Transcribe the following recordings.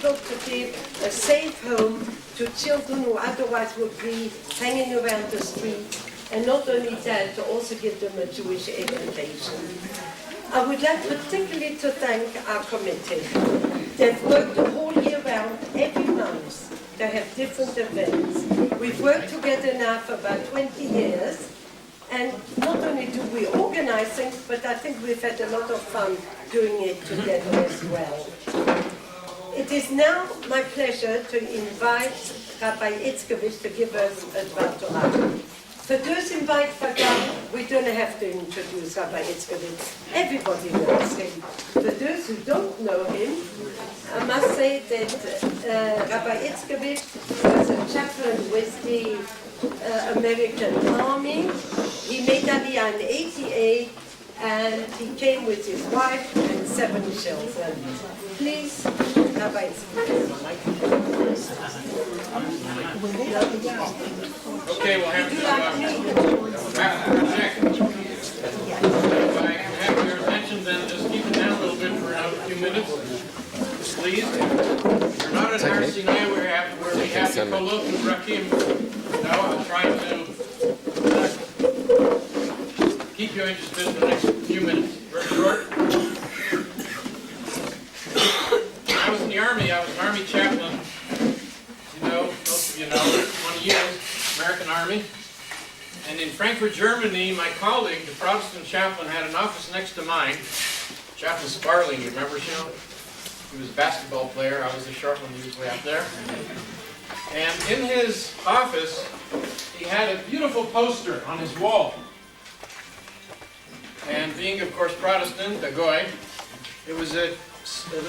able to give a safe home to children who otherwise would be hanging around the street, and not only that, to also give them a Jewish education. I would like particularly to thank our committee. They've worked the whole year round, every month. They have different events. We've worked together now for about 20 years. And not only do we organize things, but I think we've had a lot of fun doing it together as well. It is now my pleasure to invite Rabbi Itzkowitz to give us a Dvar Torah. For those invite Pagan, we don't have to introduce Rabbi Itzkowitz. Everybody knows him. For those who don't know him, I must say that Rabbi Itzkowitz was a chaplain with the American Army. He made Aliyah in '88, and he came with his wife and 7 children. Please, Rabbi Okay, we'll have to if I have your attention, then just keep it down a little bit for another few minutes, please. We're not at Har Sinai where we have the Kolot and Rakim. Now I'm trying to keep you interested in the next few minutes. Very short. When I was in the Army, I was an Army chaplain. You know, most of you know, 20 years, American Army. And in Frankfurt, Germany, my colleague, the Protestant chaplain, had an office next to mine. Chaplain Sparling, you remember him? He was a basketball player. I was the short one. He was way up there. And in his office, he had a beautiful poster on his wall. And being, of course, Protestant, a goy, it was the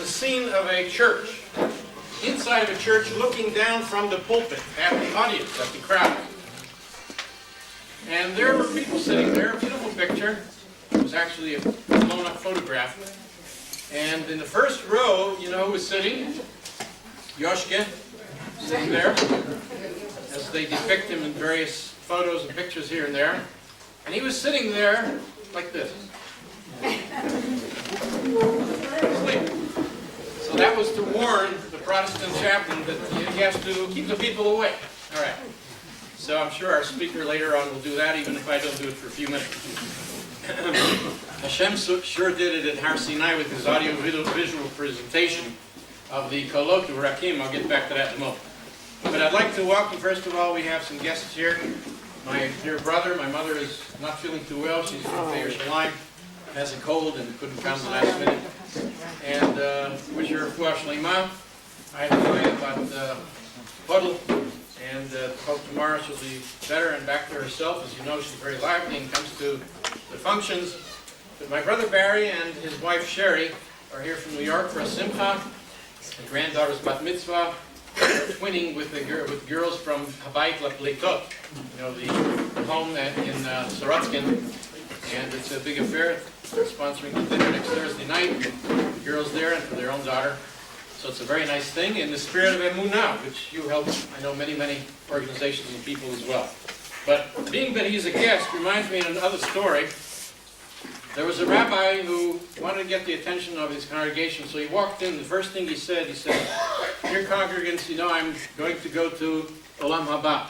scene of a church. Inside of a church, looking down from the pulpit at the audience, at the crowd. And there were people sitting there, a beautiful picture. It was actually a blown-up photograph. And in the first row, you know who was sitting? Yoshke, sitting there, as they depict him in various photos and pictures here and there. And he was sitting there like this. Sleeping. So that was to warn the Protestant chaplain that he has to keep the people away. All right. So I'm sure our speaker later on will do that, even if I don't do it for a few minutes. Hashem sure did it at Har Sinai with his audio-visual presentation of the Kolot Rakim. I'll get back to that in a moment. But I'd like to welcome, first of all, we have some guests here. My dear brother, my mother is not feeling too well. She's from Yerushalayim, has a cold and couldn't come the last minute. And wish her refuah shlema. I had to about Puddle. And hope tomorrow she'll be better and back to herself. As you know, she's very lively and comes to the functions. But my brother Barry and his wife Sherry are here from New York for a simcha. The granddaughter's bat mitzvah. They're twinning with girls from Habayit LaPleitot, you know, the home in Sorotskin. And it's a big affair. They're sponsoring the dinner next Thursday night. The girls there and for their own daughter. So it's a very nice thing in the spirit of EMUNAH, which you help, I know, many, many organizations and people as well. But being that he's a guest reminds me of another story. There was a rabbi who wanted to get the attention of his congregation, so he walked in. The first thing he said, "Dear congregants, you know I'm going to go to Olam Haba.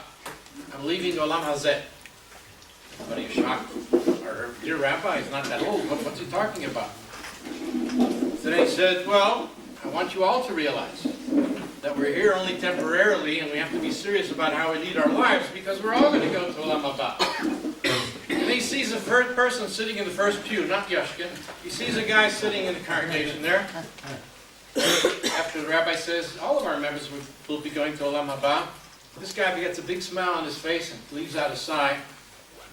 I'm leaving Olam Hazeh." Everybody is shocked. Our dear rabbi is not that old. What's he talking about? So then he said, "Well, I want you all to realize that we're here only temporarily and we have to be serious about how we lead our lives because we're all going to go to Olam Haba." And he sees a first person sitting in the first pew, not Yoshkin. He sees a guy sitting in the congregation there. After the rabbi says, all of our members will be going to Olam Haba, this guy gets a big smile on his face and leaves out a sigh.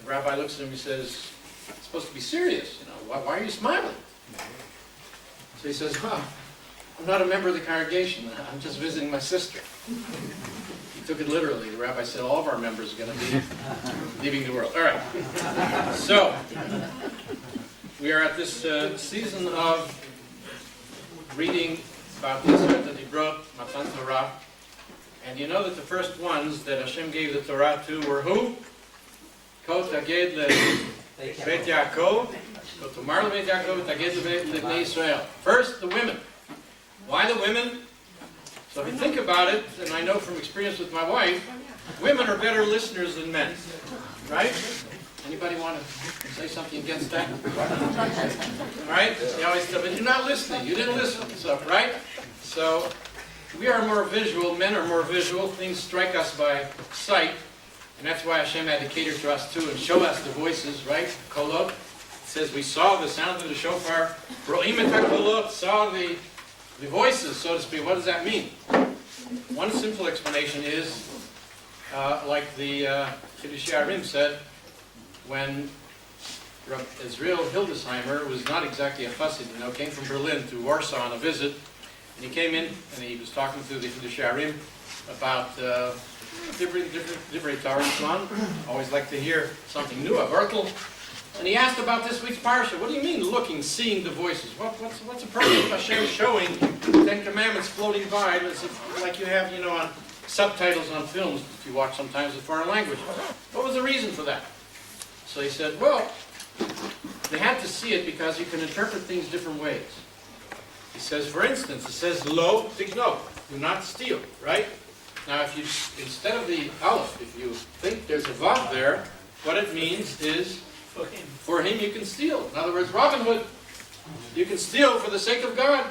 The rabbi looks at him and he says, "It's supposed to be serious, you know, why are you smiling?" So he says, "Well, I'm not a member of the congregation. I'm just visiting my sister." He took it literally. The rabbi said all of our members are going to be leaving the world. All right. So, we are at this season of reading about the that he wrote, Matan Torah. And you know that the first ones that Hashem gave the Torah to were who? Ko taged leBeit Yaakov, Ko tomar leBeit Yaakov, taged leBnei Israel. First, the women. Why the women? So if you think about it, and I know from experience with my wife, women are better listeners than men, right? Anybody want to say something against that? All right? They always tell me, you're not listening. You didn't listen. So, right? So we are more visual. Men are more visual. Things strike us by sight. And that's why Hashem had to cater to us too and show us the voices, right? Kolot. It says we saw the sound of the shofar. Ro'im et kolot, saw the voices, so to speak. What does that mean? One simple explanation is, like the Chiddushei Arim said, when Israel Hildesheimer was not exactly a Chassid, came from Berlin to Warsaw on a visit, and he came in and he was talking to the Chiddushei Arim about different Torah and so on. Always like to hear something new, a Bertel. And he asked about this week's parsha. What do you mean looking, seeing the voices? What's the purpose of Hashem showing the Ten Commandments floating by as if, like you have, on subtitles on films, if you watch sometimes in foreign language? What was the reason for that? So he said, well, they had to see it because you can interpret things different ways. He says, for instance, it says, lo tigno, do not steal, right? Now, if you, instead of the aleph, if you think there's a vav there, what it means is, for him you can steal. In other words, Robin Hood, you can steal for the sake of God.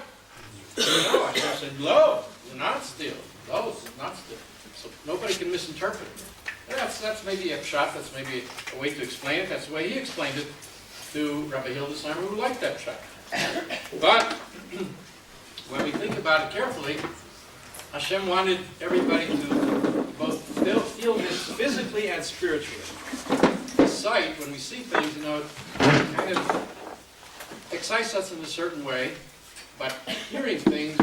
No, I said, lo, do not steal. Lo, do not steal. So nobody can misinterpret it. That's maybe a shot, that's maybe a way to explain it. That's the way he explained it to Rabbi Hildesheimer, who liked that shot. But when we think about it carefully, Hashem wanted everybody to both feel this physically and spiritually. The sight, when we see things, it kind of excites us in a certain way, but hearing things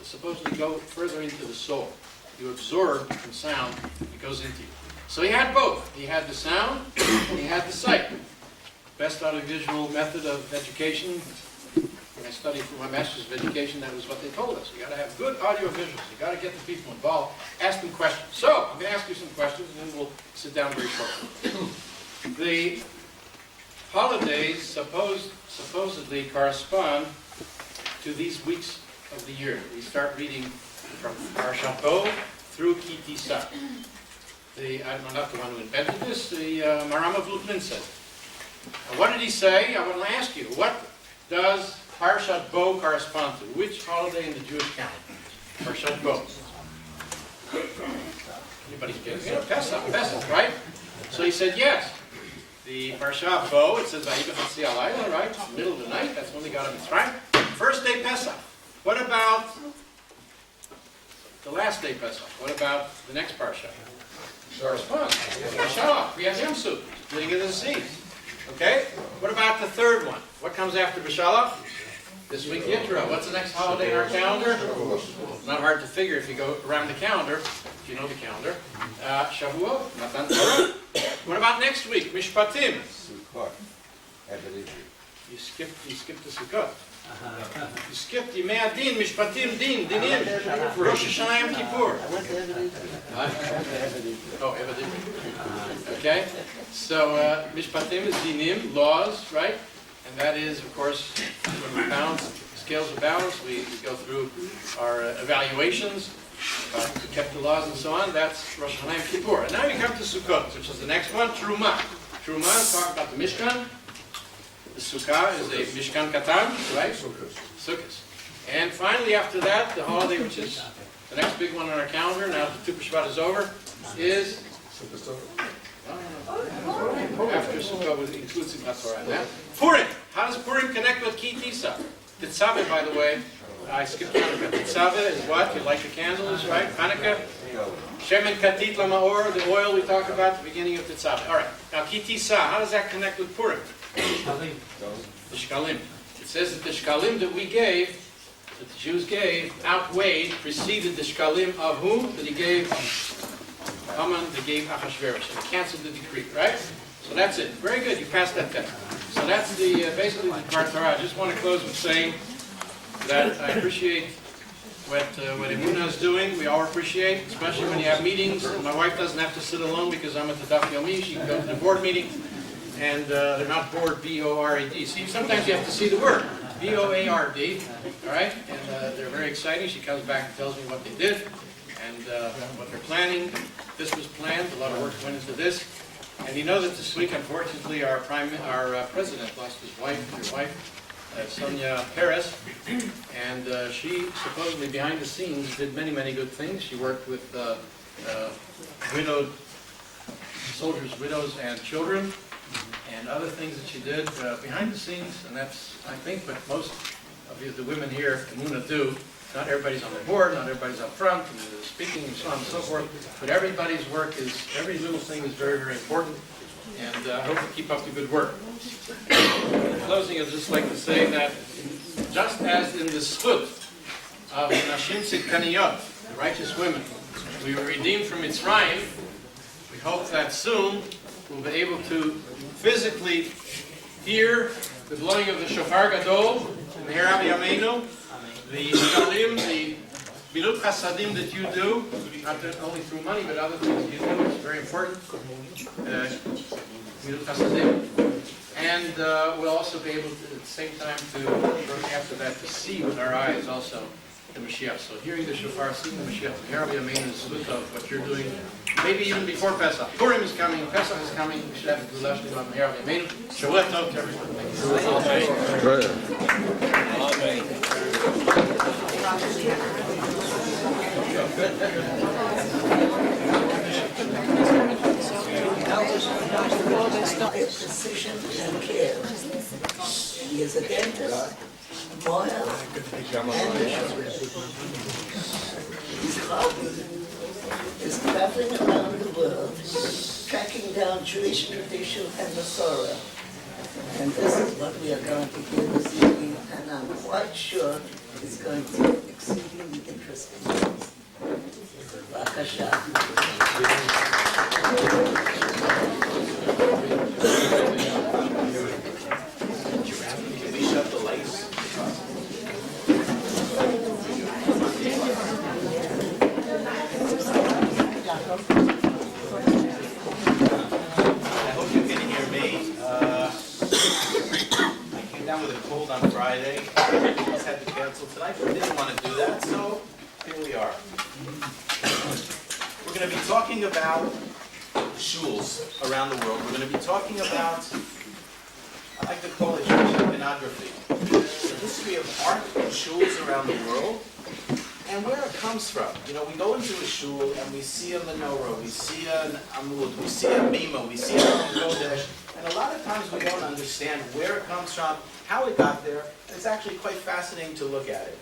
supposedly go further into the soul. You absorb from sound, it goes into you. So he had both. He had the sound, and he had the sight. Best audiovisual method of education. When I studied for my Master's of Education, that was what they told us. You got to have good audio visuals. You got to get the people involved. Ask them questions. So I'm going to ask you some questions, and then we'll sit down very shortly. The holidays supposedly correspond to these weeks of the year. We start reading from Parshat Bo through Ki Tisa. I'm not the one who invented this. The Maram of Lutmin said. What did he say? I want to ask you. What does Parshat Bo correspond to? Which holiday in the Jewish calendar? Parshat Bo. Anybody get Pesach, right? So he said yes. The Parshat Bo, it says Vayibach Alayla, right? Middle of the night. That's when they got him right. First day Pesach. What about the last day Pesach? What about the next Parsha? Corresponds. B'Shalach. We have Yom Suf. Splitting of the seas. Okay? What about the third one? What comes after B'Shalach? This week Yitro. What's the next holiday in our calendar? Not hard to figure if you go around the calendar, if you know the calendar. Shavuot, Matan Torah. What about next week? Mishpatim. You skipped the Sukkot. You skipped Yimei Adin, Mishpatim, Dinim, Rosh Hashanah, Yom Kippur. Oh, Evadim. Okay? So, Mishpatim is Dinim, laws, right? And that is, of course, when we balance, scales of balance, we go through our evaluations, we kept the laws and so on. That's Rosh Hashanah, Yom Kippur. And now we come to Sukkot, which is the next one, Truma. Truma is talking about the Mishkan. The Sukkah is a Mishkan Katan, right? Sukkot. And finally, after that, the holiday, which is the next big one on our calendar, now that the Tu B'Shvat is over, is... After Sukkah includes Simchat Torah. Purim. How does Purim connect with Ki Tisa? Tetzaveh, by the way, I skipped Hanukkah. Tetzaveh is what? You light the candles, right? Hanukkah. Shemen Katit Lamaor, the oil we talked about at the beginning of Tetzaveh. All right. Now, Ki Tisa, how does that connect with Purim? The Shkalim. It says that the Shkalim that we gave, that the Jews gave, outweighed, preceded the Shkalim of whom? That he gave Haman, they gave Achashverosh. And canceled the decree, right? So that's it. Very good. You passed that test. So that's the basically the part Torah. I just want to close with saying that I appreciate what EMUNAH is doing. We all appreciate, especially when you have meetings. My wife doesn't have to sit alone because I'm at the Daf Yomi. She can go to the board meeting. And they're not bored, B-O-R-E-D. See, sometimes you have to see the word. B-O-A-R-D, all right? And they're very exciting. She comes back and tells me what they did and what they're planning. This was planned. A lot of work went into this. And you know that this week, unfortunately, our president lost his wife, Sonia Perez, and she supposedly behind the scenes did many, many good things. She worked with widowed soldiers, widows, and children, and other things that she did behind the scenes, and that's, I think, what most of the women here in EMUNAH do. Not everybody's on the board, not everybody's up front, and speaking, and so on and so forth, but everybody's work is, every little thing is very, very important, and I hope you keep up the good work. In closing, I'd just like to say that just as in the zchut of Nashim Tzidkaniyot, the righteous women, we were redeemed from Mitzrayim, we hope that soon we'll be able to physically hear the blowing of the shofar gadol, the Meher Yameinu, the shalim, the milut chasadim that you do, not only through money but other things you do, it's very important. Milut chasadim. And we'll also be able to, at the same time, to after that, to see with our eyes also the Mashiach. So hearing the shofar, seeing the Mashiach, the Meher Yameinu is a of what you're doing. Maybe even before Pesach. Purim is coming, Pesach is coming. We should have a good lesson about Meher Yameinu. Shavua Tov to everyone. Precision and care. He is a dentist, lawyer, and his hobby is traveling around the world, tracking down Jewish tradition and Masorah. And this is what we are going to hear this evening, and I'm quite sure it's going to be exceedingly interesting. On Friday, I just had to cancel tonight, but I didn't want to do that, so here we are. We're going to be talking about shuls around the world. We're going to be talking about, I like to call it Jewish iconography, the history of art in shuls around the world, and where it comes from. You know, we go into a shul and we see a menorah, we see an amud, we see a bima, we see a kodesh, and a lot of times we don't understand where it comes from, how it got there, and it's actually quite fascinating to look at it.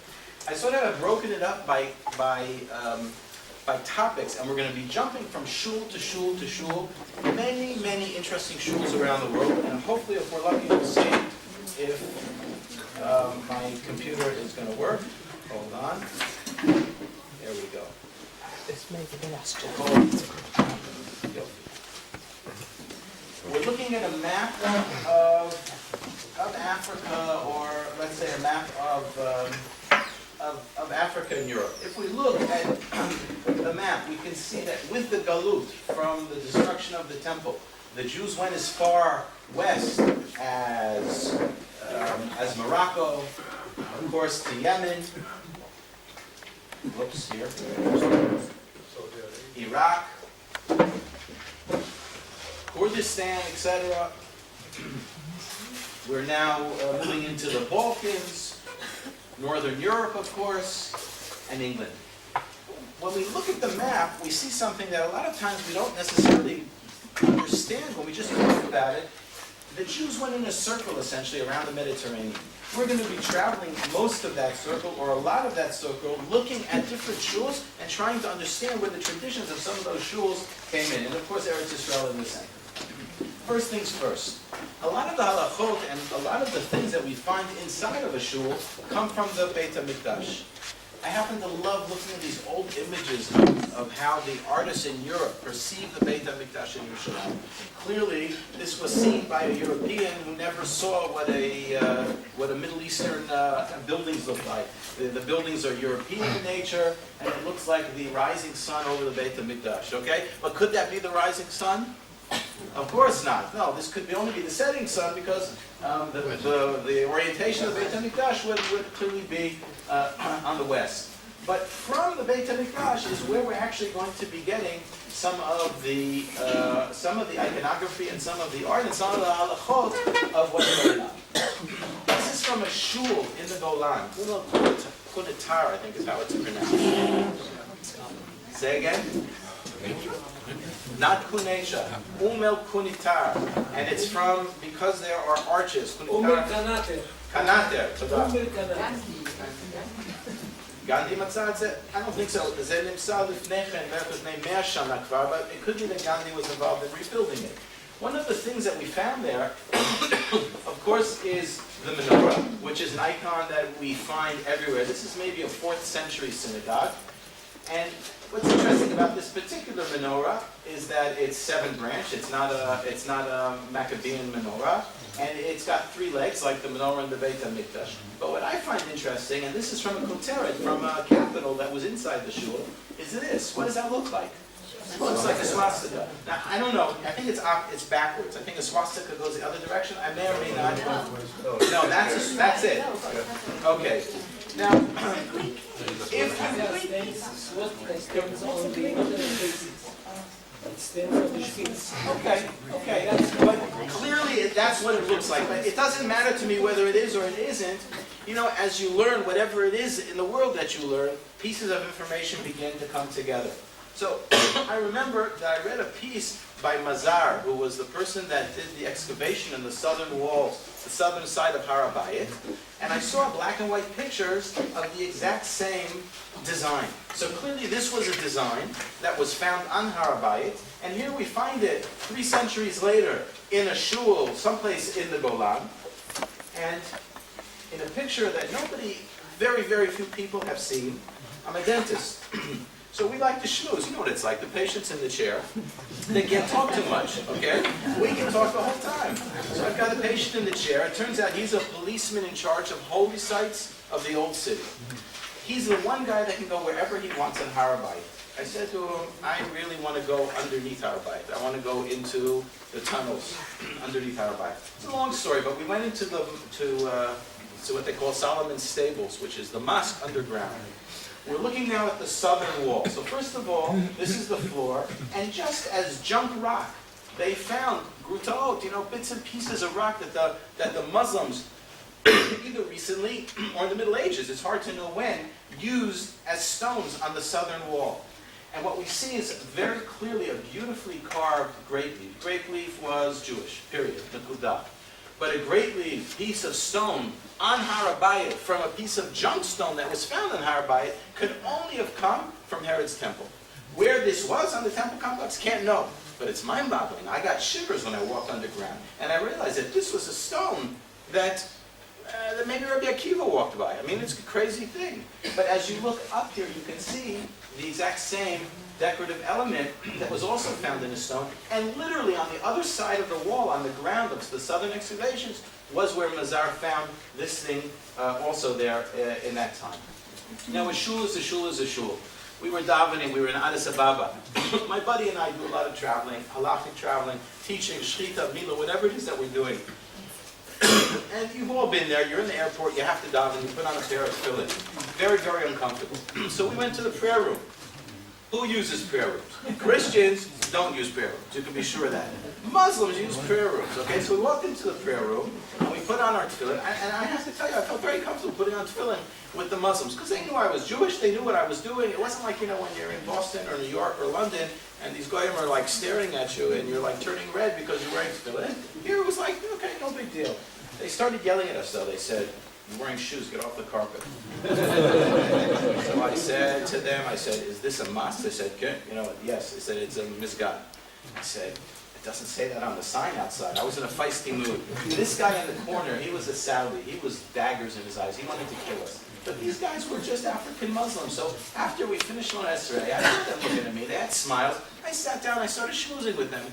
I sort of have broken it up by topics, and we're going to be jumping from shul to shul to shul, many, many interesting shuls around the world, and hopefully if we're lucky we'll see if my computer is going to work. Hold on. There we go. We're looking at a map of Africa, or let's say a map of Africa and Europe. If we look at the map, we can see that with the Galut, from the destruction of the temple, the Jews went as far west as Morocco, of course to Yemen, whoops, here, Iraq, Kurdistan, etc. We're now moving into the Balkans, Northern Europe, of course, and England. When we look at the map, we see something that a lot of times we don't necessarily understand when we just talk about it. The Jews went in a circle, essentially, around the Mediterranean. We're going to be traveling most of that circle, or a lot of that circle, looking at different shuls and trying to understand where the traditions of some of those shuls came in. And of course, Eretz Yisrael in the center. First things first. A lot of the halachot and a lot of the things that we find inside of a shul come from the Beit HaMikdash. I happen to love looking at these old images of how the artists in Europe perceived the Beit HaMikdash in Yerushalayim. Clearly, this was seen by a European who never saw what a Middle Eastern buildings look like. The buildings are European in nature, and it looks like the rising sun over the Beit HaMikdash. Okay, but could that be the rising sun? Of course not. No, this could only be the setting sun because the orientation of the Beit HaMikdash would clearly be on the west. But from the Beit HaMikdash is where we're actually going to be getting some of the iconography and some of the art and some of the halachot of what's going on. This is from a shul in the Golan. Kunitar, I think is how it's pronounced. Say again? Not Kunesha. El Kunitar. And it's from, because there are arches. Kanater. Gandhi מצא את זה? I don't think so. זה נמצא לפני כן, בערך לפני 100 שנה כבר, but it could be that Gandhi was involved in rebuilding it. One of the things that we found there, of course, is the menorah, which is an icon that we find everywhere. This is maybe a 4th century synagogue. And what's interesting about this particular menorah is that it's 7-branch. It's not a Maccabean menorah. And it's got 3 legs, like the menorah in the Beit HaMikdash. But what I find interesting, and this is from a koteret, from a capital that was inside the shul, is this. What does that look like? It looks like a swastika. Now, I don't know. I think it's backwards. I think a swastika goes the other direction. I may or may not. No, that's it. Okay. Now, if okay, but clearly that's what it looks like. But it doesn't matter to me whether it is or it isn't. You know, as you learn whatever it is in the world that you learn, pieces of information begin to come together. So I remember that I read a piece by Mazar, who was the person that did the excavation in the southern walls, the southern side of Har HaBayit, and I saw black and white pictures of the exact same design. So clearly this was a design that was found on Har HaBayit, and here we find it 3 centuries later in a shul, someplace in the Golan, and in a picture that very, very few people have seen. I'm a dentist. So we like to schmooze. You know what it's like, the patient's in the chair. They can't talk too much, okay? We can talk the whole time. So I've got a patient in the chair. It turns out he's a policeman in charge of holy sites of the old city. He's the one guy that can go wherever he wants on Har HaBayit. I said to him, I really want to go underneath Har HaBayit. I want to go into the tunnels underneath Har HaBayit. It's a long story, but we went into what they call Solomon's Stables, which is the mosque underground. We're looking now at the southern wall. So first of all, this is the floor, and just as junk rock, they found grutaot, bits and pieces of rock that the Muslims, either recently or in the Middle Ages, it's hard to know when, used as stones on the southern wall. And what we see is very clearly a beautifully carved grape leaf. Grape leaf was Jewish, period, nekudah. But a great leaf piece of stone on Har HaBayit from a piece of junk stone that was found on Har HaBayit could only have come from Herod's temple. Where this was on the temple complex, can't know. But it's mind-boggling. I got shivers when I walked underground. And I realized that this was a stone that maybe Rabbi Akiva walked by. I mean, it's a crazy thing. But as you look up here, you can see the exact same decorative element that was also found in a stone, and literally on the other side of the wall, on the ground of the southern excavations, was where Mazar found this thing also there in that time. Now, a shul is a shul is a shul. We were davening, we were in Addis Ababa. My buddy and I do a lot of traveling, halachic traveling, teaching, shchita, mila, whatever it is that we're doing. And you've all been there, you're in the airport, you have to daven, you put on a pair of tefillin. Very, very uncomfortable. So we went to the prayer room. Who uses prayer rooms? Christians don't use prayer rooms, you can be sure of that. Muslims use prayer rooms, okay? So we walked into the prayer room, and we put on our tefillin, and I have to tell you, I felt very comfortable putting on tefillin with the Muslims, because they knew I was Jewish, they knew what I was doing. It wasn't like, when you're in Boston or New York or London, and these goyim are like staring at you, and you're like turning red because you're wearing tefillin. Here it was like, okay, no big deal. They started yelling at us, though. They said, "You're wearing shoes, get off the carpet." So I said to them, is this a mosque? They said, yes. They said, it's a misgad. I said, it doesn't say that on the sign outside. I was in a feisty mood. This guy in the corner, he was a Saudi. He was daggers in his eyes. He wanted to kill us. But these guys were just African Muslims. So after we finished on Esrei, I heard them looking at me. They had smiles. I sat down, I started schmoozing with them.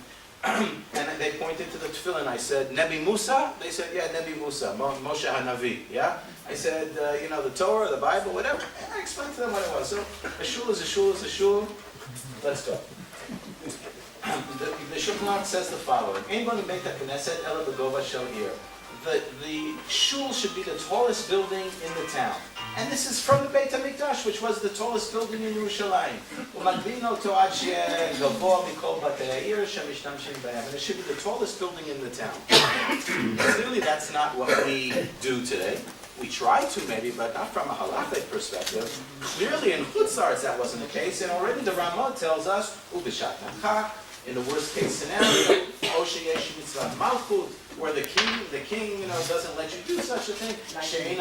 And they pointed to the tefillin. I said, Nebi Musa? They said, yeah, Nebi Musa, Moshe HaNavi, yeah? I said, the Torah, the Bible, whatever. And I explained to them what it was. So a shul is a shul is a shul. Let's go. the Shulchan Aruch says the following: Ein banu beit haknesset ela b'gova shel ir. The shul should be the tallest building in the town. And this is from the Beit HaMikdash, which was the tallest building in Yerushalayim. And it should be the tallest building in the town. Clearly that's not what we do today. We try to maybe, but not from a halachic perspective. Clearly in Chutz La'aretz that wasn't the case, and already the Ramah tells us, in the worst case scenario, where the king, doesn't let you do such a thing. You're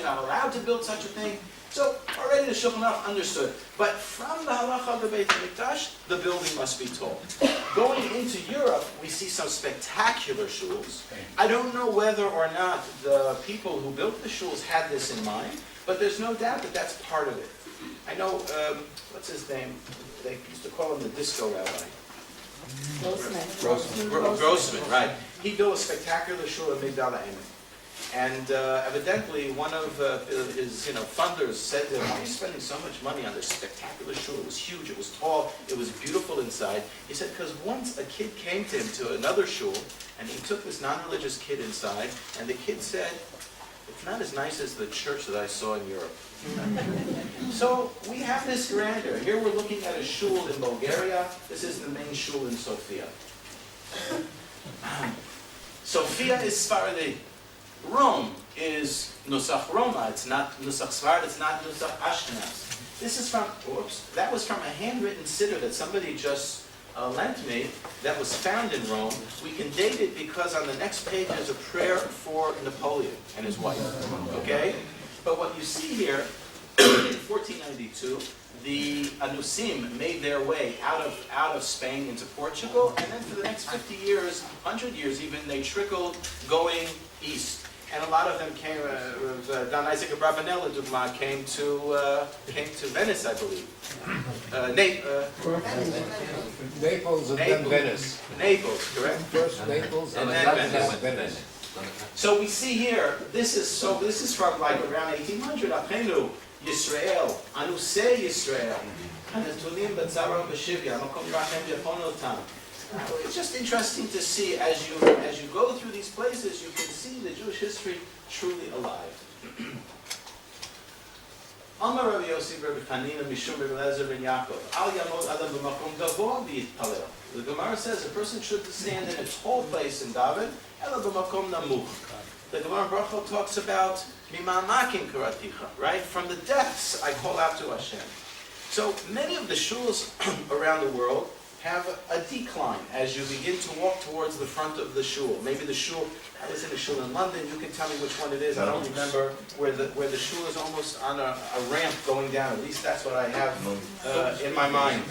not allowed to build such a thing. So already the Shulchan Aruch understood. But from the halacha of the Beit HaMikdash, the building must be tall. Going into Europe, we see some spectacular shuls. I don't know whether or not the people who built the shuls had this in mind, but there's no doubt that that's part of it. I know, what's his name? They used to call him the disco rabbi. Grossman, right. He built a spectacular shul in Migdal HaEmek. And evidently one of his funders said to him, why are you spending so much money on this spectacular shul? It was huge, it was tall, it was beautiful inside. He said, because once a kid came to him to another shul, and he took this non-religious kid inside, and the kid said, it's not as nice as the church that I saw in Europe. So we have this grandeur. Here we're looking at a shul in Bulgaria. This is the main shul in Sofia. Sofia is Sephardi. Rome is Nusach Roma. It's not Nusach Sfard. It's not Nusach Ashkenaz. This is from, that was from a handwritten siddur that somebody just lent me that was found in Rome. We can date it because on the next page there's a prayer for Napoleon and his wife. Okay? But what you see here, in 1492, the Anusim made their way out of Spain into Portugal, and then for the next 50 years, 100 years even, they trickled going east. And a lot of them came, Don Isaac of Rabanella, Dugma, came to Venice, I believe. Naples and then Venice. Naples, correct? First Naples And and then then Venice. Venice. So we see here, this is from like around 1800, Achenu, Yisrael, Anusei Yisrael, Hanatunim Batzara B'Shivya, Makom Rachem Yaponotam. It's just interesting to see as you go through these places, you can see the Jewish history truly alive. Amar Rabbi Yossi Rabbi Chanina Mishum Rabbi Eliezer ben Yaakov Al Yamod Adam B'Makom Gavoa B'Yitpalel. The Gemara says a person should stand in a tall place in David, Ela B'Makom Namuch. The Gemara Baruch talks about Mimamakim Karaticha, right? From the depths I call out to Hashem. So many of the shuls around the world have a decline as you begin to walk towards the front of the shul. Maybe the shul, I was in a shul in London, you can tell me which one it is, I don't remember, where the shul is almost on a ramp going down. At least that's what I have in my mind.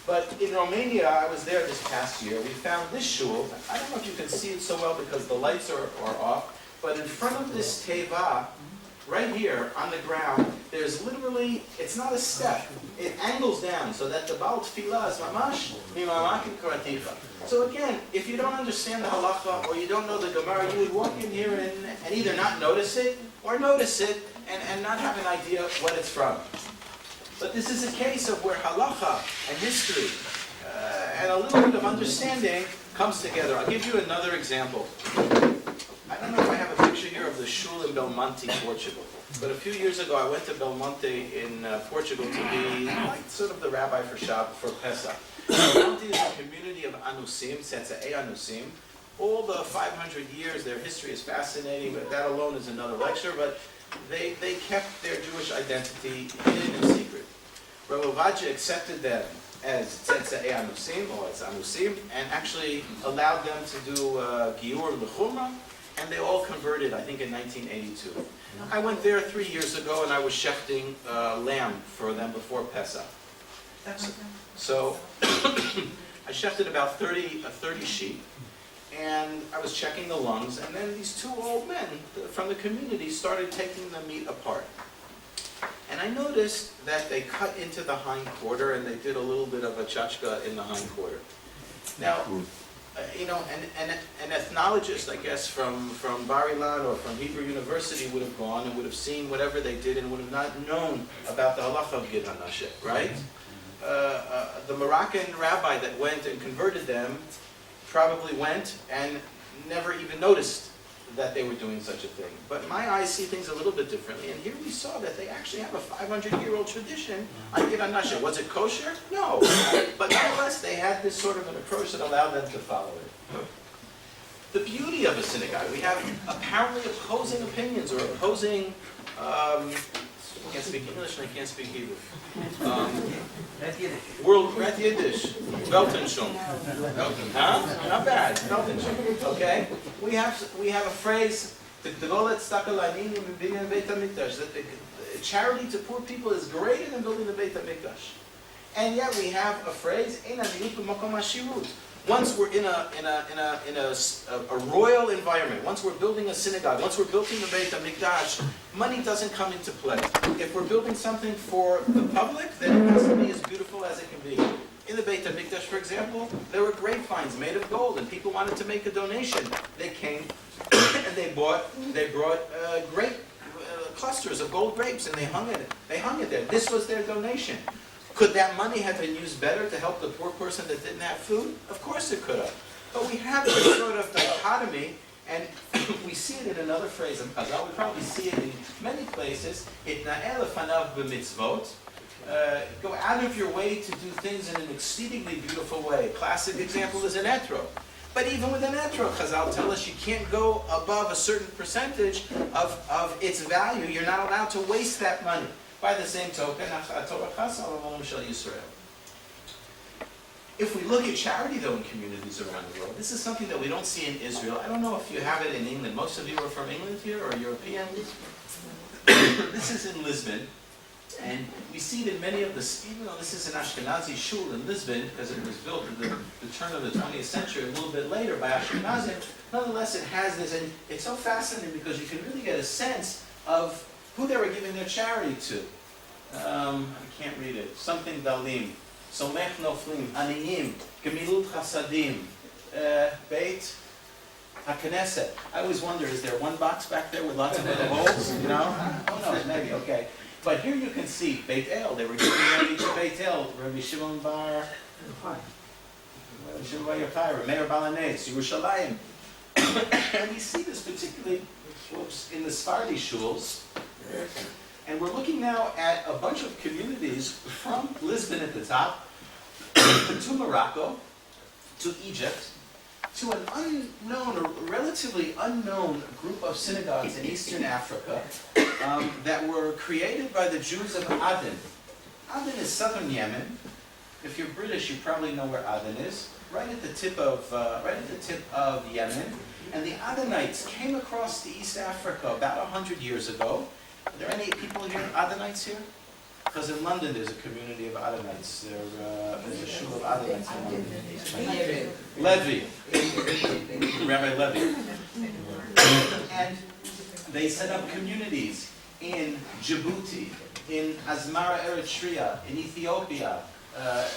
But in Romania, I was there this past year, we found this shul. I don't know if you can see it so well because the lights are off, but in front of this teva, right here on the ground, there's literally, it's not a step. It angles down so that the Baal Tfilah is mamash mimamakim karaticha. So again, if you don't understand the halacha or you don't know the Gemara, you would walk in here and either not notice it or notice it and not have an idea what it's from. But this is a case of where halacha and history and a little bit of understanding comes together. I'll give you another example. I don't know if I have a picture here of the shul in Belmonte, Portugal. But a few years ago, I went to Belmonte in Portugal to be like sort of the rabbi for Pesach. Belmonte is a community of Anusim, Tzetzei Anusim. All the 500 years, their history is fascinating, but that alone is another lecture. But they kept their Jewish identity hidden in secret. Rav Ovadia accepted them as Tzetzei Anusim, or as Anusim, and actually allowed them to do Giur L'Chumrah. And they all converted, I think, in 1982. I went there 3 years ago, and I was shechting lamb for them before Pesach. So I shechted about 30 sheep, and I was checking the lungs, and then these two old men from the community started taking the meat apart. And I noticed that they cut into the hind quarter, and they did a little bit of a chachka in the hind quarter. Now, an ethnologist, I guess, from Bar Ilan or from Hebrew University would have gone and would have seen whatever they did and would have not known about the halacha of Gid HaNasheh, right? the Moroccan rabbi that went and converted them probably went and never even noticed that they were doing such a thing. But my eyes see things a little bit differently, and here we saw that they actually have a 500-year-old tradition on Gid HaNasheh. Was it kosher? No. But nonetheless, they had this sort of an approach that allowed them to follow it. The beauty of a synagogue, we have apparently opposing opinions or opposing, I can't speak English and I can't speak Hebrew. Red Yiddish, Weltanschung. Huh? Not bad, Weltanschung. Okay? We have a phrase, that charity to poor people is greater than building the Beit HaMikdash. And yet we have a phrase, once we're in a royal environment, once we're building a synagogue, once we're building the Beit HaMikdash, money doesn't come into play. If we're building something for the public, then it has to be as beautiful as it can be. In the Beit HaMikdash, for example, there were grapevines made of gold, and people wanted to make a donation. They came and they brought grape clusters of gold grapes, and they hung it there. This was their donation. Could that money have been used better to help the poor person that didn't have food? Of course it could have. But we have this sort of dichotomy, and we see it in another phrase of Chazal. We probably see it in many places. Itna'el lefanav b'mitzvot. Go out of your way to do things in an exceedingly beautiful way. Classic example is an etro. But even with an etro, Chazal tell us you can't go above a certain percentage of its value. You're not allowed to waste that money. By the same token, if we look at charity, though, in communities around the world, this is something that we don't see in Israel. I don't know if you have it in England. Most of you are from England here, or European. This is in Lisbon, and we see it in many of the, even though this is an Ashkenazi shul in Lisbon, because it was built in the turn of the 20th century, a little bit later by Ashkenazim, nonetheless it has this, and it's so fascinating because you can really get a sense of who they were giving their charity to. I can't read it. Something Dalim. Somech Noflim. Aniyim. Gemilut Chasadim. Beit HaKnesset. I always wonder, is there one box back there with lots of little holes? You know? Oh no, maybe, okay. But here you can see Beit El. They were giving money to Beit El. Rabbi Shimon Bar Yochai. Meir Balanetz. Yerushalayim. And we see this particularly in the Sephardi shuls. And we're looking now at a bunch of communities from Lisbon at the top, to Morocco, to Egypt, to an unknown, or relatively unknown group of synagogues in Eastern Africa that were created by the Jews of Aden. Aden is southern Yemen. If you're British, you probably know where Aden is. Right at the tip of Yemen. And the Adenites came across to East Africa about 100 years ago. Are there any people here, Adenites here? Because in London there's a community of Adenites. There's a shul of Adenites in London. Levi. Rabbi Levi. And they set up communities in Djibouti, in Asmara, Eritrea, in Ethiopia.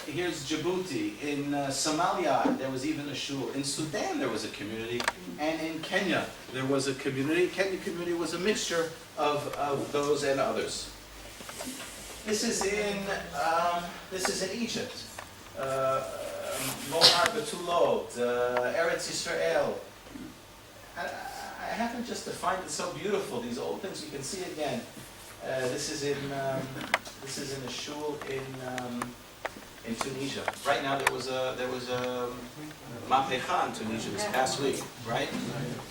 Here's Djibouti. In Somalia, there was even a shul. In Sudan, there was a community. And in Kenya, there was a community. Kenya community was a mixture of those and others. This is in Egypt. Mohar Betulot, Eretz Yisrael. I happen just to find it so beautiful. These old things, you can see again. This is in a shul in Tunisia. Right now there was a Mapecha in Tunisia this past week, right?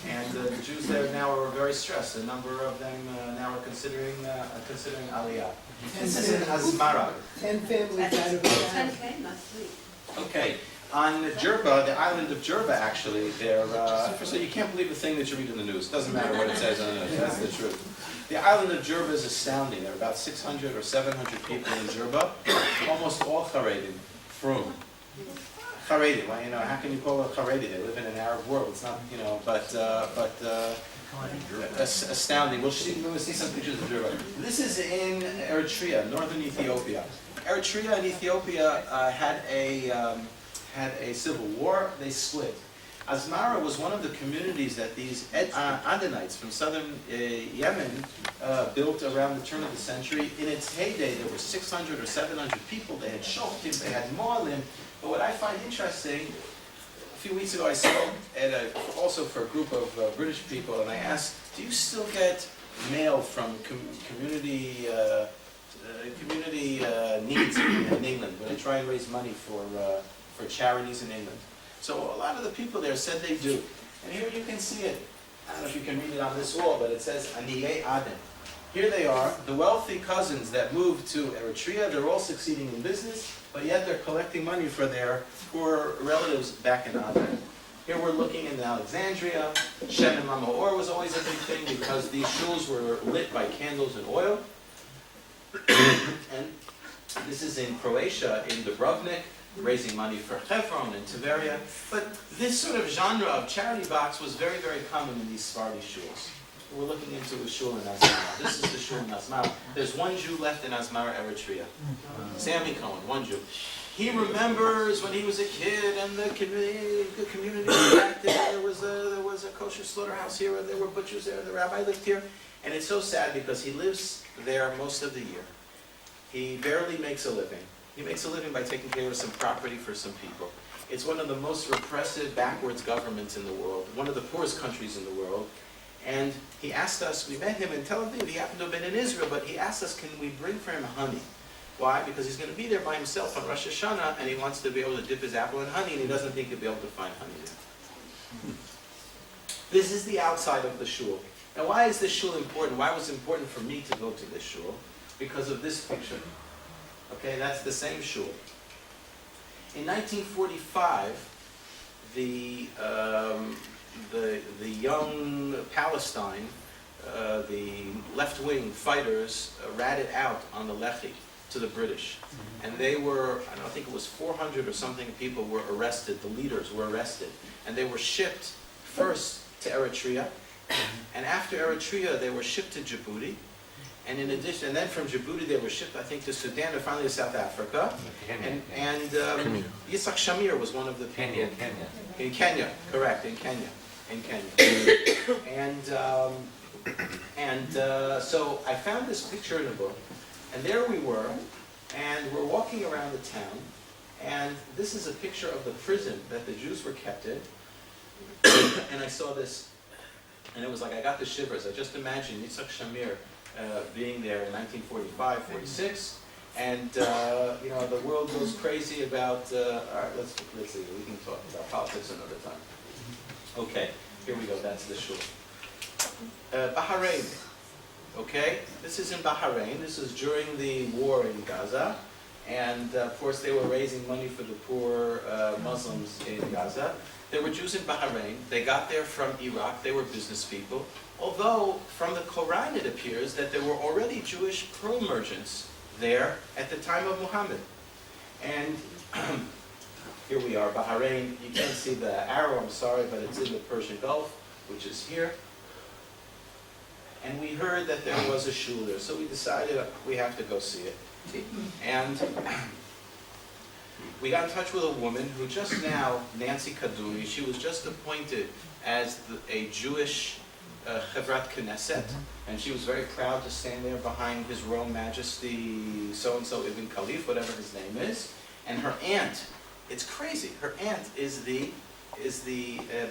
And the Jews there now are very stressed. A number of them now are considering Aliyah. This is in Asmara. 10 families out of 10 came last week. Okay. On Jerba, the island of Jerba, actually, so you can't believe the thing that you read in the news. Doesn't matter what it says on the news. That's the truth. The island of Jerba is astounding. There are about 600 or 700 people in Jerba, almost all Haredim, frum. Haredi, well, you know, how can you call it Haredi? They live in an Arab world. It's not, you know, but astounding. We'll see some pictures of Jerba. This is in Eritrea, northern Ethiopia. Eritrea and Ethiopia had a civil war. They split. Asmara was one of the communities that these Adenites from southern Yemen built around the turn of the century. In its heyday, there were 600 or 700 people. They had shoftim, they had moalim. But what I find interesting, a few weeks ago I spoke also for a group of British people, and I asked, do you still get mail from community needs in England when they try and raise money for charities in England? So a lot of the people there said they do. And here you can see it. I don't know if you can read it on this wall, but it says Aniyei Aden. Here they are, the wealthy cousins that moved to Eritrea. They're all succeeding in business, but yet they're collecting money for their poor relatives back in Aden. Here we're looking in Alexandria. Shem and Lamahor was always a big thing because these shuls were lit by candles and oil. And this is in Croatia, in Dubrovnik, raising money for Hebron and Tiberia. But this sort of genre of charity box was very, very common in these Sephardi shuls. We're looking into a shul in Asmara. This is the shul in Asmara. There's one Jew left in Asmara, Eritrea. Sammy Cohen, one Jew. He remembers when he was a kid and the community was active. There was a kosher slaughterhouse here, and there were butchers there, the rabbi lived here. And it's so sad because he lives there most of the year. He barely makes a living. He makes a living by taking care of some property for some people. It's one of the most repressive, backwards governments in the world, one of the poorest countries in the world. And he asked us, we met him in Tel Aviv, he happened to have been in Israel, but he asked us, can we bring for him honey? Why? Because he's going to be there by himself on Rosh Hashanah, and he wants to be able to dip his apple in honey, and he doesn't think he'll be able to find honey there. This is the outside of the shul. Now why is this shul important? Why was it important for me to go to this shul? Because of this picture. Okay, that's the same shul. In 1945, the young Palestine, the left-wing fighters ratted out on the Lehi to the British. And they were, I think it was 400 or something people were arrested, the leaders were arrested. And they were shipped first to Eritrea, and after Eritrea they were shipped to Djibouti. And in addition, and then from Djibouti they were shipped, I think, to Sudan and finally to South Africa. And Yitzhak Shamir was one of the people. In Kenya, correct, in Kenya. So I found this picture in a book, and there we were, and we're walking around the town, and this is a picture of the prison that the Jews were kept in. And I saw this, and it was like I got the shivers. I just imagined Yitzhak Shamir being there in 1945, 46, and the world goes crazy about. All right, let's see. We can talk about politics another time. Okay, here we go. That's the shul. Bahrain. Okay, this is in Bahrain. This is during the war in Gaza, and of course they were raising money for the poor Muslims in Gaza. There were Jews in Bahrain. They got there from Iraq. They were business people. Although, from the Quran it appears that there were already Jewish pearl merchants there at the time of Muhammad. And here we are, Bahrain. You can't see the arrow, I'm sorry, but it's in the Persian Gulf, which is here. And we heard that there was a shul there, so we decided we have to go see it. And we got in touch with a woman who just now, Nancy Kaduri, she was just appointed as a Jewish Chevrat Knesset, and she was very proud to stand there behind His Royal Majesty so-and-so Ibn Khalif, whatever his name is. And her aunt, it's crazy, her aunt is the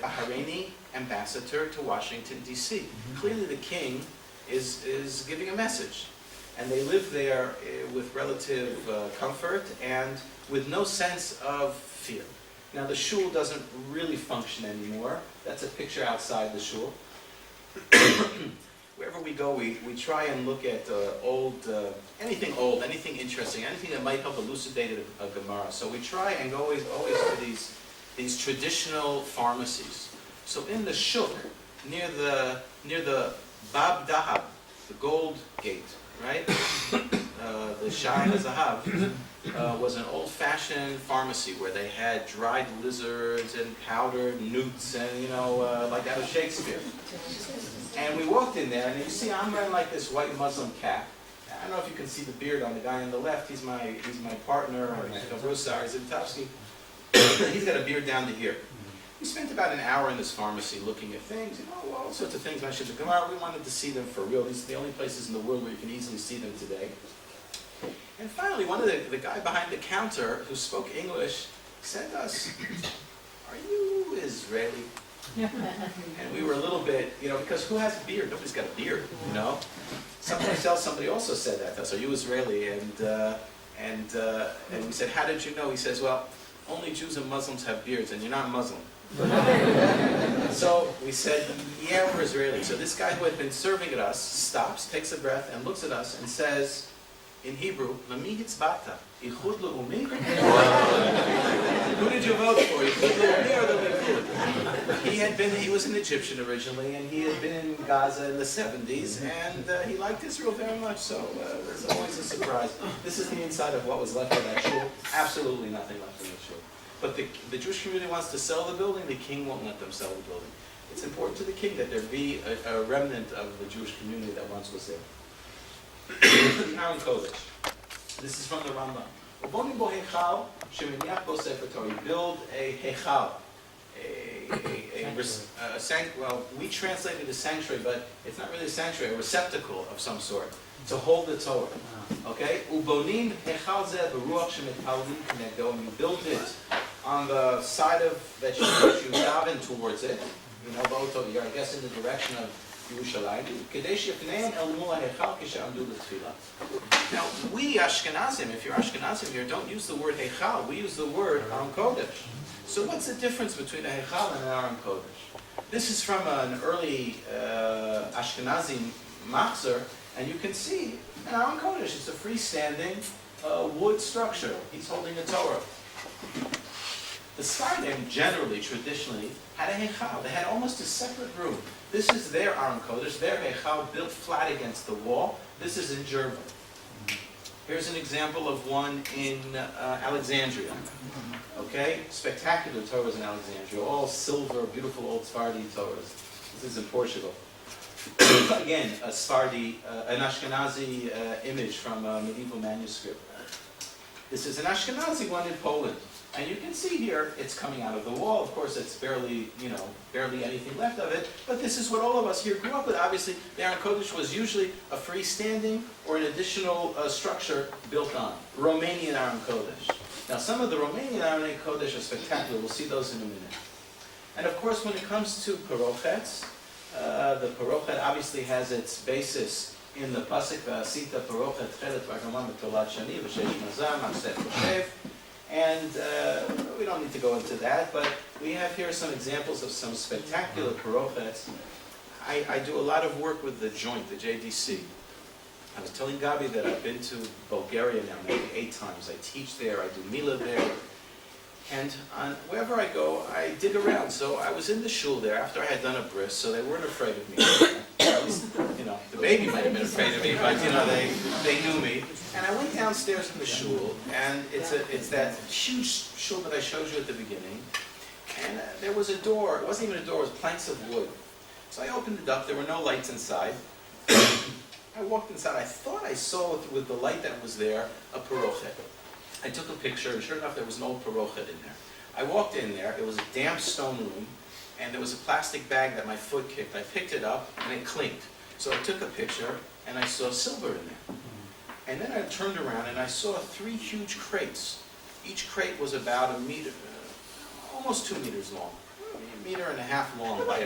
Bahraini ambassador to Washington, D.C. Clearly the king is giving a message. And they live there with relative comfort and with no sense of fear. Now the shul doesn't really function anymore. That's a picture outside the shul. Wherever we go, we try and look at anything old, anything interesting, anything that might help elucidate a Gemara. So we try and go always to these traditional pharmacies. So in the shuk, near the Bab Dahab, the Gold Gate, right? The Shai HaZahav was an old-fashioned pharmacy where they had dried lizards and powdered newts and, like out of Shakespeare. And we walked in there, and you see I'm wearing like this white Muslim cap. I don't know if you can see the beard on the guy on the left. He's my partner, Gavrosar Zimtowski. He's got a beard down to here. We spent about an hour in this pharmacy looking at things, all sorts of things mentioned in the Gemara. We wanted to see them for real. These are the only places in the world where you can easily see them today. And finally, one of the guy behind the counter who spoke English said to us, "Are you Israeli?" And we were a little bit, because who has a beard? Nobody's got a beard, Somebody else, somebody also said that to us, "Are you Israeli?" And we said, "How did you know?" He says, "Well, only Jews and Muslims have beards, and you're not Muslim." So we said, "Yeah, we're Israeli." So this guy who had been serving at us stops, takes a breath, and looks at us and says, in Hebrew, "Lami hitzbata, ichud le'umi?" Who did you vote for? Ichud le'umi or the Likud? He was an Egyptian originally, and he had been in Gaza in the 70s, and he liked Israel very much, so there's always a surprise. This is the inside of what was left of that shul. Absolutely nothing left in the shul. But the Jewish community wants to sell the building, the king won't let them sell the building. It's important to the king that there be a remnant of the Jewish community that once was there. Aron Kodesh. This is from the Rambam. You build a hechal, well, we translate it as sanctuary, but it's not really a sanctuary, a receptacle of some sort, to hold the Torah. Okay? Ubonim hechal zeh beruach shemitpalim kenegdo, and you build it on the side of that you daven towards it. I guess in the direction of Yerushalayim. Now, we Ashkenazim, if you're Ashkenazim here, don't use the word hechal. We use the word Aron Kodesh. So what's the difference between a hechal and an Aron Kodesh? This is from an early Ashkenazi machzer, and you can see an Aron Kodesh. It's a freestanding wood structure. He's holding a Torah. The Sfardim generally, traditionally, had a hechal. They had almost a separate room. This is their Aron Kodesh, their hechal, built flat against the wall. This is in German. Here's an example of one in Alexandria. Okay, spectacular Torahs in Alexandria, all silver, beautiful old Sephardi Torahs. This is in Portugal. Again, a Sephardi, an Ashkenazi image from a medieval manuscript. This is an Ashkenazi one in Poland. And you can see here, it's coming out of the wall. Of course, it's barely anything left of it. But this is what all of us here grew up with. Obviously, the Aron Kodesh was usually a freestanding or an additional structure built on. Romanian Aron Kodesh. Now, some of the Romanian Aron Kodesh are spectacular. We'll see those in a minute. And of course, when it comes to parochetz, the parochet obviously has its basis in the pasuk V'asita parochet chelet v'agaman b'tolat shani v'sheish mazam amset v'shev. And we don't need to go into that, but we have here some examples of some spectacular parochets. I do a lot of work with the joint, the JDC. I was telling Gabi that I've been to Bulgaria now maybe 8 times. I teach there, I do Mila there. And wherever I go, I dig around. So I was in the shul there after I had done a bris, so they weren't afraid of me. At least, the baby might have been afraid of me, but, they knew me. And I went downstairs in the shul, and it's that huge shul that I showed you at the beginning. And there was a door. It wasn't even a door, it was planks of wood. So I opened it up. There were no lights inside. I walked inside. I thought I saw, with the light that was there, a parochet. I took a picture, and sure enough, there was an old parochet in there. I walked in there. It was a damp stone room, and there was a plastic bag that my foot kicked. I picked it up, and it clinked. So I took a picture, and I saw silver in there. And then I turned around, and I saw 3 huge crates. Each crate was about a meter, almost 2 meters long, 1.5 meters long, by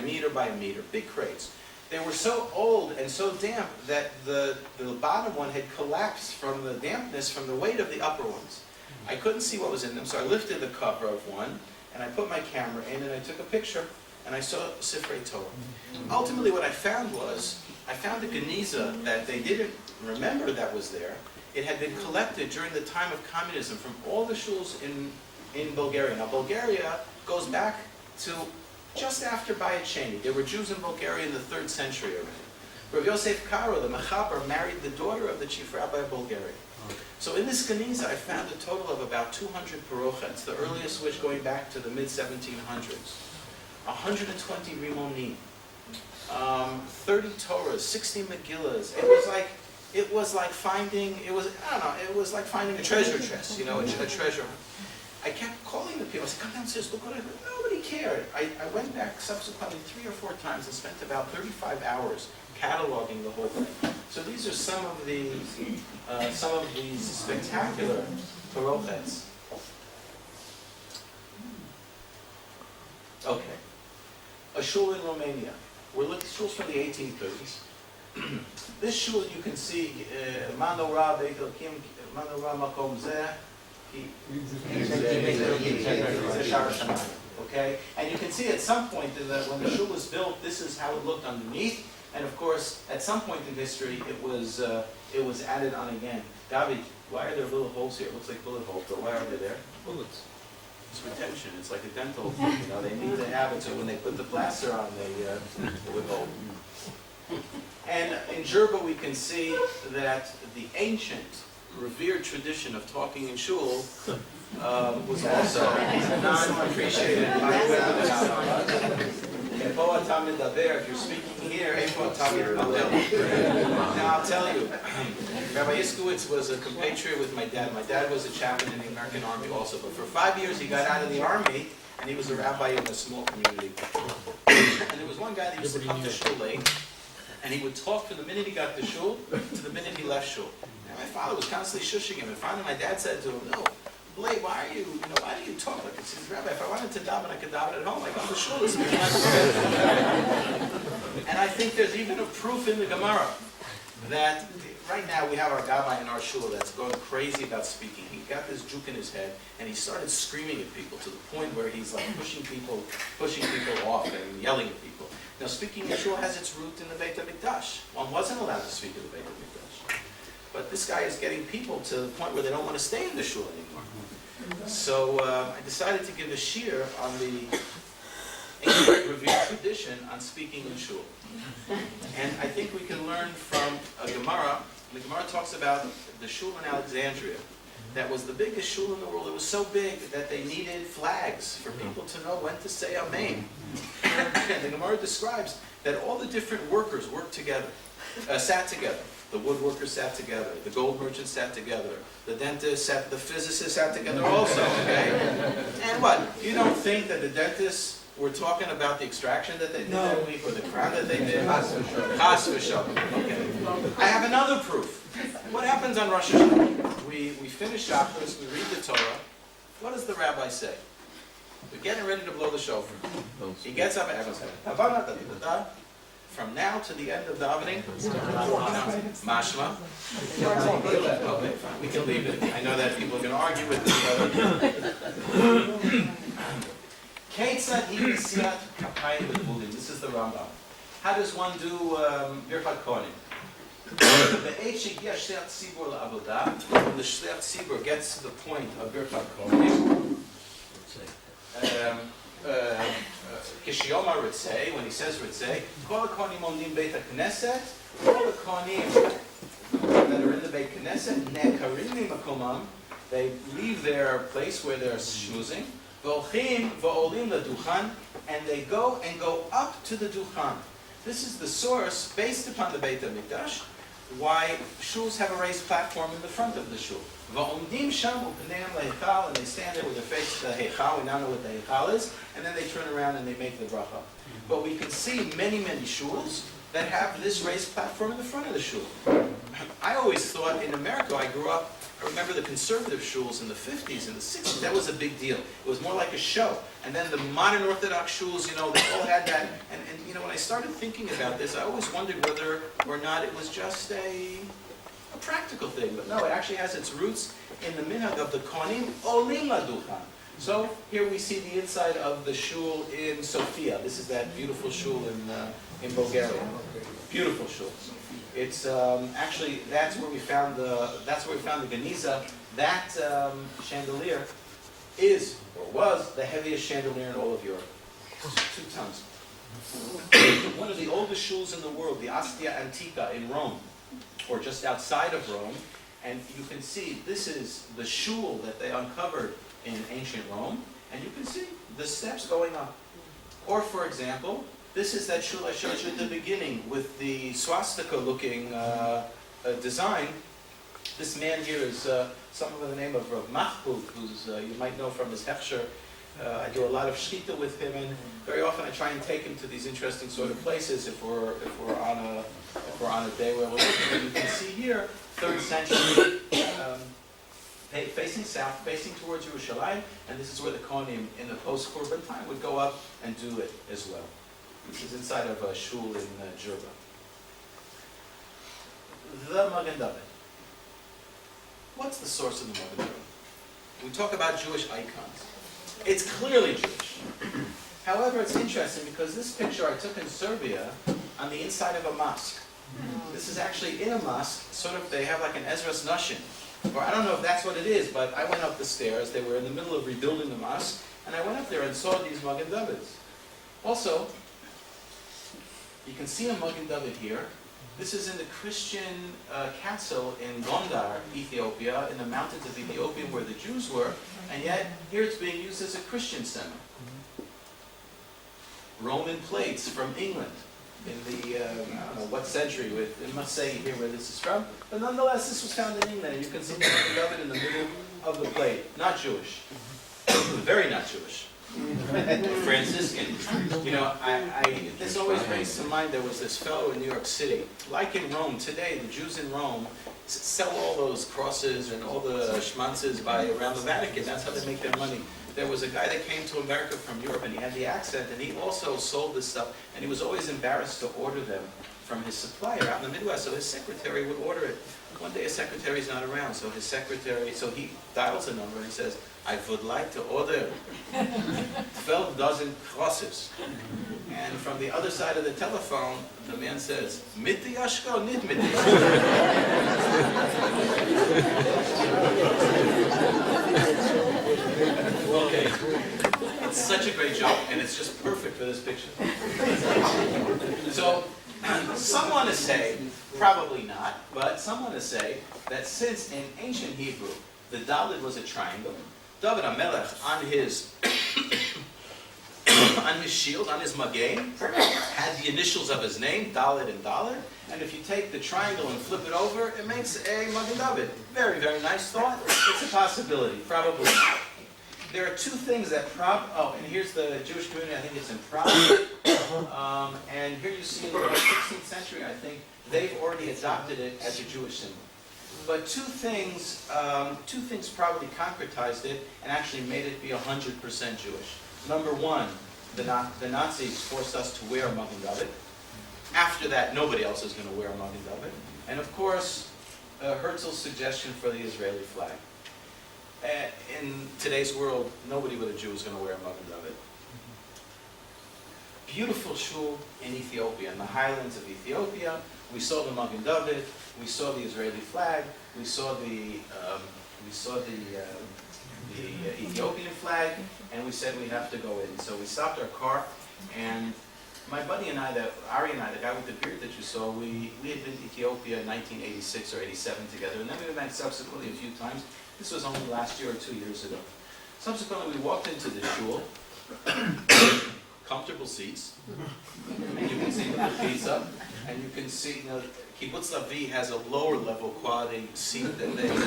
a meter, big crates. They were so old and so damp that the bottom one had collapsed from the dampness from the weight of the upper ones. I couldn't see what was in them, so I lifted the cover of one, and I put my camera in, and I took a picture, and I saw Sifrei Torah. Ultimately, what I found was, I found a geniza that they didn't remember that was there. It had been collected during the time of communism from all the shuls in Bulgaria. Now, Bulgaria goes back to just after Bayit Sheni. There were Jews in Bulgaria in the 3rd century already. Rav Yosef Karo, the Mechaber, married the daughter of the chief rabbi of Bulgaria. So in this Geniza, I found a total of about 200 parochets, the earliest which going back to the mid-1700s. 120 rimonim, 30 Torahs, 60 Megillas. It was like finding a treasure chest, a treasure. I kept calling the people. I said, "Come downstairs, look what I heard." Nobody cared. I went back subsequently 3 or 4 times and spent about 35 hours cataloging the whole thing. So these are some of these spectacular parochets. Okay. A shul in Romania. We're looking at shuls from the 1830s. This shul you can see, Mano Ra Beit Elkim, Mano Ra Makom Zeh, okay? And you can see at some point that when the shul was built, this is how it looked underneath. And of course, at some point in history, it was added on again. David, why are there little holes here? It looks like bullet holes, but why are they there? Bullets. It's retention. It's like a dental thing. You know, they need to have it so when they put the plaster on, they withhold. And in Jerba, we can see that the ancient, revered tradition of talking in shul was also non-appreciated by women. If you're speaking here, now I'll tell you, Rabbi Iskowitz was a compatriot with my dad. My dad was a chaplain in the American Army also, but for 5 years he got out of the Army and he was a rabbi in a small community. And there was one guy that used to come to shul late, and he would talk from the minute he got to shul to the minute he left shul. And my father was constantly shushing him, and finally my dad said to him, "No, Blake, why do you talk like this?" He said, "Rabbi, if I wanted to daven, I could daven at home. I come to shul this week." And I think there's even a proof in the Gemara that right now we have our gabbai in our shul that's going crazy about speaking. He got this juke in his head, and he started screaming at people to the point where he's like pushing people off and yelling at people. Now, speaking in shul has its root in the Beit HaMikdash. One wasn't allowed to speak in the Beit HaMikdash. But this guy is getting people to the point where they don't want to stay in the shul anymore. So I decided to give a shiur on the ancient revered tradition on speaking in shul. And I think we can learn from a Gemara. The Gemara talks about the shul in Alexandria. That was the biggest shul in the world. It was so big that they needed flags for people to know when to say Amen. And the Gemara describes that all the different workers worked together, sat together. The woodworkers sat together. The gold merchants sat together. The dentists sat. The physicists sat together also. Okay. And what? You don't think that the dentists were talking about the extraction that they did that week, or the crown that they did? Chas v'shalom. Okay. I have another proof. What happens on Rosh Hashanah? We finish Shabbos, we read the Torah. What does the rabbi say? We're getting ready to blow the shofar. He gets up and everyone says, from now to the end of the davening, mashma. Okay, fine. We can leave it. I know that people are going to argue with this. This is the Rambam. How does one do Birkat Kohanim? When the Shliach Tzibur gets to the point of Birkat Kohanim, Kishiyoma Ritzei, when he says Ritzei, Kol HaKohanim Omdim Beit HaKnesset, all the Kohanim that are in the Beit Knesset, Nekarim Makomam, they leave their place where they're schmoozing, V'olchim v'olim l'duchan, and they go up to the duchan. This is the source, based upon the Beit HaMikdash, why shuls have a raised platform in the front of the shul. V'omdim sham u'pneim le'hechal, and they stand there with their face to the hechal. We now know what the hechal is, and then they turn around and they make the bracha. But we can see many, many shuls that have this raised platform in the front of the shul. I always thought, in America, I grew up, I remember the conservative shuls in the 50s and the 60s, that was a big deal. It was more like a show. And then the modern Orthodox shuls, they all had that. And when I started thinking about this, I always wondered whether or not it was just a practical thing. But no, it actually has its roots in the minhag of the Kohanim Olim Laduchan. So here we see the inside of the shul in Sofia. This is that beautiful shul in Bulgaria. Beautiful shul. It's actually that's where we found the Geniza. That chandelier is or was the heaviest chandelier in all of Europe. 2 tons. One of the oldest shuls in the world, the Astia Antica in Rome, or just outside of Rome, and you can see this is the shul that they uncovered in ancient Rome, and you can see the steps going up. Or, for example, this is that shul I showed you at the beginning with the swastika-looking design. This man here is someone by the name of Rav Machbub, who's you might know from his hechsher I do a lot of shkita with him, and very often I try and take him to these interesting sort of places if we're on a day where we're looking. And you can see here, 3rd century, facing south, facing towards Yerushalayim, and this is where the Kohanim in the post-Korban time would go up and do it as well. This is inside of a shul in Jerba. The Magen David. What's the source of the Magen David? We talk about Jewish icons. It's clearly Jewish. However, it's interesting because this picture I took in Serbia on the inside of a mosque. This is actually in a mosque, sort of, they have like an Ezras Nashim. Or I don't know if that's what it is, but I went up the stairs. They were in the middle of rebuilding the mosque, and I went up there and saw these Magen Davids. Also, you can see a Magen David here. This is in the Christian castle in Gondar, Ethiopia, in the mountains of Ethiopia where the Jews were, and yet here it's being used as a Christian center. Roman plates from England in the, I don't know what century, it must say here where this is from, but nonetheless this was found in England, and you can see the Magen David in the middle of the plate. Not Jewish. Very not Jewish. Franciscan. You know, this always brings to mind, there was this fellow in New York City, like in Rome, today the Jews in Rome sell all those crosses and all the schmanzes around the Vatican. That's how they make their money. There was a guy that came to America from Europe, and he had the accent, and he also sold this stuff, and he was always embarrassed to order them from his supplier out in the Midwest, so his secretary would order it. One day his secretary's not around, so he dials a number and he says, "I would like to order 12 dozen crosses." And from the other side of the telephone, the man says, "Mit the yashko, nit mit the Okay, it's such a great joke, and it's just perfect for this picture. So, some want to say, probably not, but some want to say that since in ancient Hebrew, the Dalet was a triangle, David HaMelech on his shield, on his magen, had the initials of his name, Dalet and Dalet, and if you take the triangle and flip it over, it makes a Magen David. Very, very nice thought. It's a possibility, probably. There are two things that and here's the Jewish community, I think it's in Prague. And here you see in the 16th century, I think, they've already adopted it as a Jewish symbol. But two things probably concretized it and actually made it be 100% Jewish. Number one, the Nazis forced us to wear Magen David. After that, nobody else is going to wear Magen David. And of course, Herzl's suggestion for the Israeli flag. In today's world, nobody but a Jew is going to wear a Magen David. Beautiful shul in Ethiopia, in the highlands of Ethiopia. We saw the Magen David, we saw the Israeli flag, we saw the Ethiopian flag, and we said we have to go in. So we stopped our car, and my buddy and I, Ari and I, the guy with the beard that you saw, we had been to Ethiopia in 1986 or 87 together, and then we went back subsequently a few times. This was only last year or 2 years ago. Subsequently, we walked into the shul, comfortable seats, and you can see the pizza, and you can see, Kibbutz Lavi has a lower level quality seat than they do.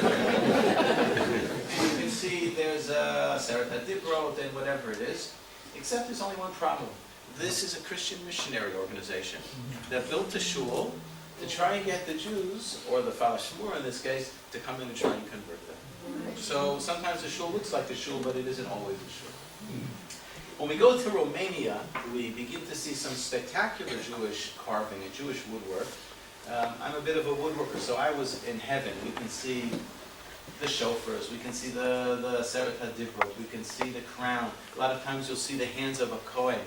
And you can see there's a Seret HaDibrot and whatever it is, except there's only one problem. This is a Christian missionary organization that built a shul to try and get the Jews, or the Falashmur in this case, to come in and try and convert them. So sometimes the shul looks like the shul, but it isn't always the shul. When we go to Romania, we begin to see some spectacular Jewish carving and Jewish woodwork. I'm a bit of a woodworker, so I was in heaven. We can see the shofars, we can see the Seret HaDibrot, we can see the crown. A lot of times you'll see the hands of a Kohen.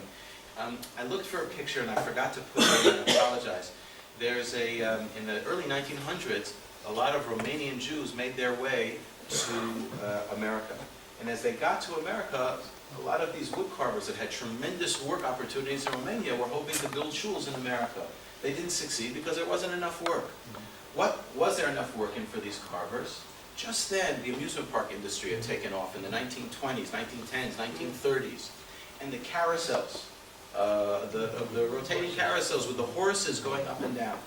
I looked for a picture and I forgot to put it in, I apologize. There's in the early 1900s, a lot of Romanian Jews made their way to America. And as they got to America, a lot of these wood carvers that had tremendous work opportunities in Romania were hoping to build shuls in America. They didn't succeed because there wasn't enough work. What was there enough work in for these carvers? Just then, the amusement park industry had taken off in the 1920s, 1910s, 1930s. And the carousels, the rotating carousels with the horses going up and down.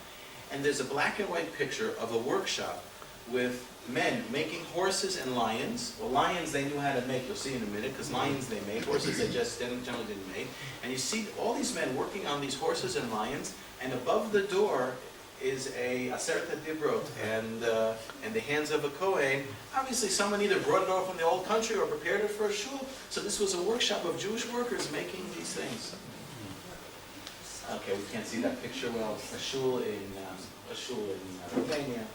And there's a black and white picture of a workshop with men making horses and lions. Well, lions they knew how to make, you'll see in a minute, because lions they made, horses they just generally didn't make. And you see all these men working on these horses and lions, and above the door is a aseret dibrot and the hands of a Kohen. Obviously someone either brought it over from the old country or prepared it for a shul. So this was a workshop of Jewish workers making these things. Okay, we can't see that picture well. A shul in Romania.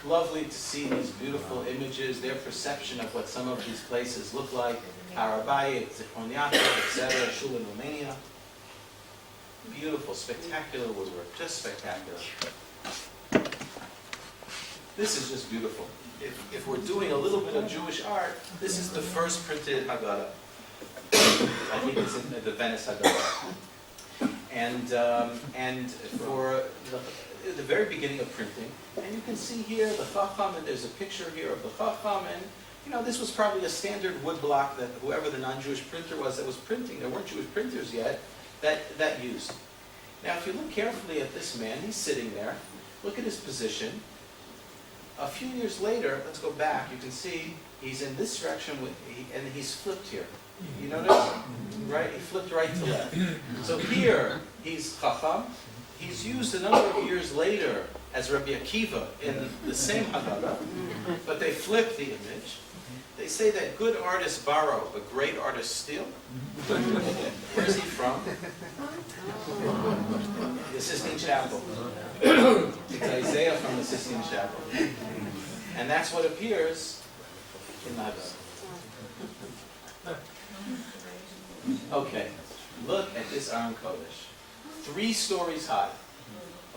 Lovely to see these beautiful images, their perception of what some of these places look like. Harabayit, Zichron Yaakov, etc. Shul in Romania. Beautiful, spectacular woodwork, just spectacular. This is just beautiful. If we're doing a little bit of Jewish art, this is the first printed Haggadah. I think it's in the Venice Haggadah. And for the very beginning of printing, and you can see here the Chacham, and there's a picture here of the Chacham, and you know, this was probably a standard wood block that whoever the non-Jewish printer was that was printing, there weren't Jewish printers yet, that used. Now, if you look carefully at this man, he's sitting there. Look at his position. A few years later, let's go back. You can see he's in this direction, and he's flipped here. You notice? Right? He flipped right to left. So here, he's Chacham. He's used a number of years later as Rabbi Akiva in the same Haggadah, but they flipped the image. They say that good artists borrow, but great artists steal. Where's he from? The Sistine Chapel. It's Isaiah from the Sistine Chapel. And that's what appears in the Haggadah. Okay, look at this Aron Kodesh. 3 stories high.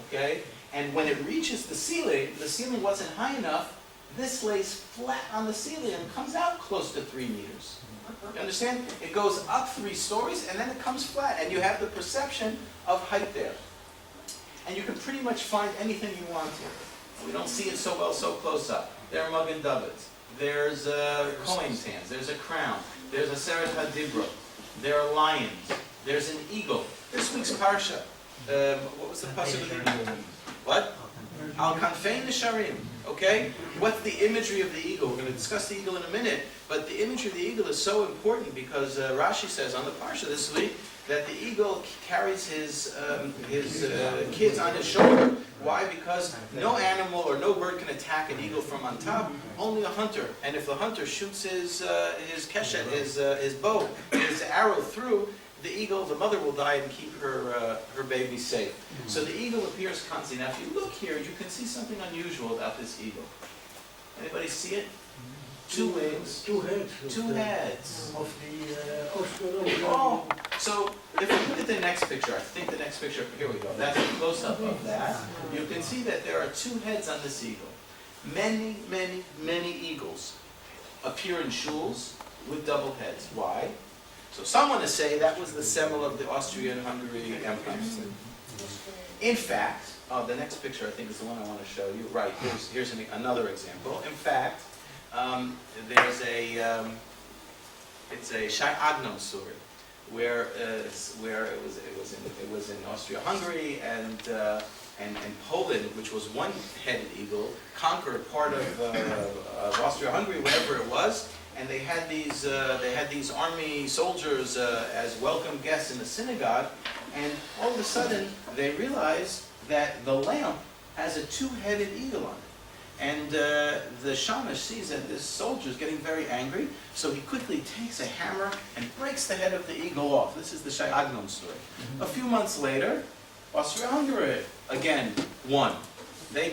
Okay? And when it reaches the ceiling wasn't high enough. This lays flat on the ceiling and comes out close to 3 meters. You understand? It goes up 3 stories and then it comes flat, and you have the perception of height there. And you can pretty much find anything you want here. We don't see it so well so close up. There are Magen Davids. There's Kohen's hands. There's a crown. There's a Aseret HaDibrot. There are lions. There's an eagle. This week's Parsha. What was the pasuk of the eagle? What? Al Kanfei Nisharim. Okay? What's the imagery of the eagle? We're going to discuss the eagle in a minute, but the imagery of the eagle is so important because Rashi says on the Parsha this week that the eagle carries his kids on his shoulder. Why? Because no animal or no bird can attack an eagle from on top, only a hunter. And if the hunter shoots his keshet, his bow, his arrow through, the eagle, the mother will die and keep her baby safe. So the eagle appears constantly. Now if you look here, you can see something unusual about this eagle. Anybody see it? 2 wings. 2 heads. 2 heads. Of the Oscar. Oh, so if you look at the next picture, I think the next picture, here we go, that's a close-up of that. You can see that there are 2 heads on this eagle. Many, many, many eagles appear in shuls with double heads. Why? So some want to say that was the symbol of the Austrian-Hungary Empire. In fact, the next picture I think is the one I want to show you. Right, here's another example. In fact, there's it's a Shai Agnon story where it was in Austria-Hungary and Poland, which was one-headed eagle, conquered part of Austria-Hungary, wherever it was. And they had these army soldiers as welcome guests in the synagogue, and all of a sudden they realized that the lamp has a 2-headed eagle on it. And the shamash sees that this soldier is getting very angry, so he quickly takes a hammer and breaks the head of the eagle off. This is the Shai Agnon story. A few months later, Austria-Hungary again won. They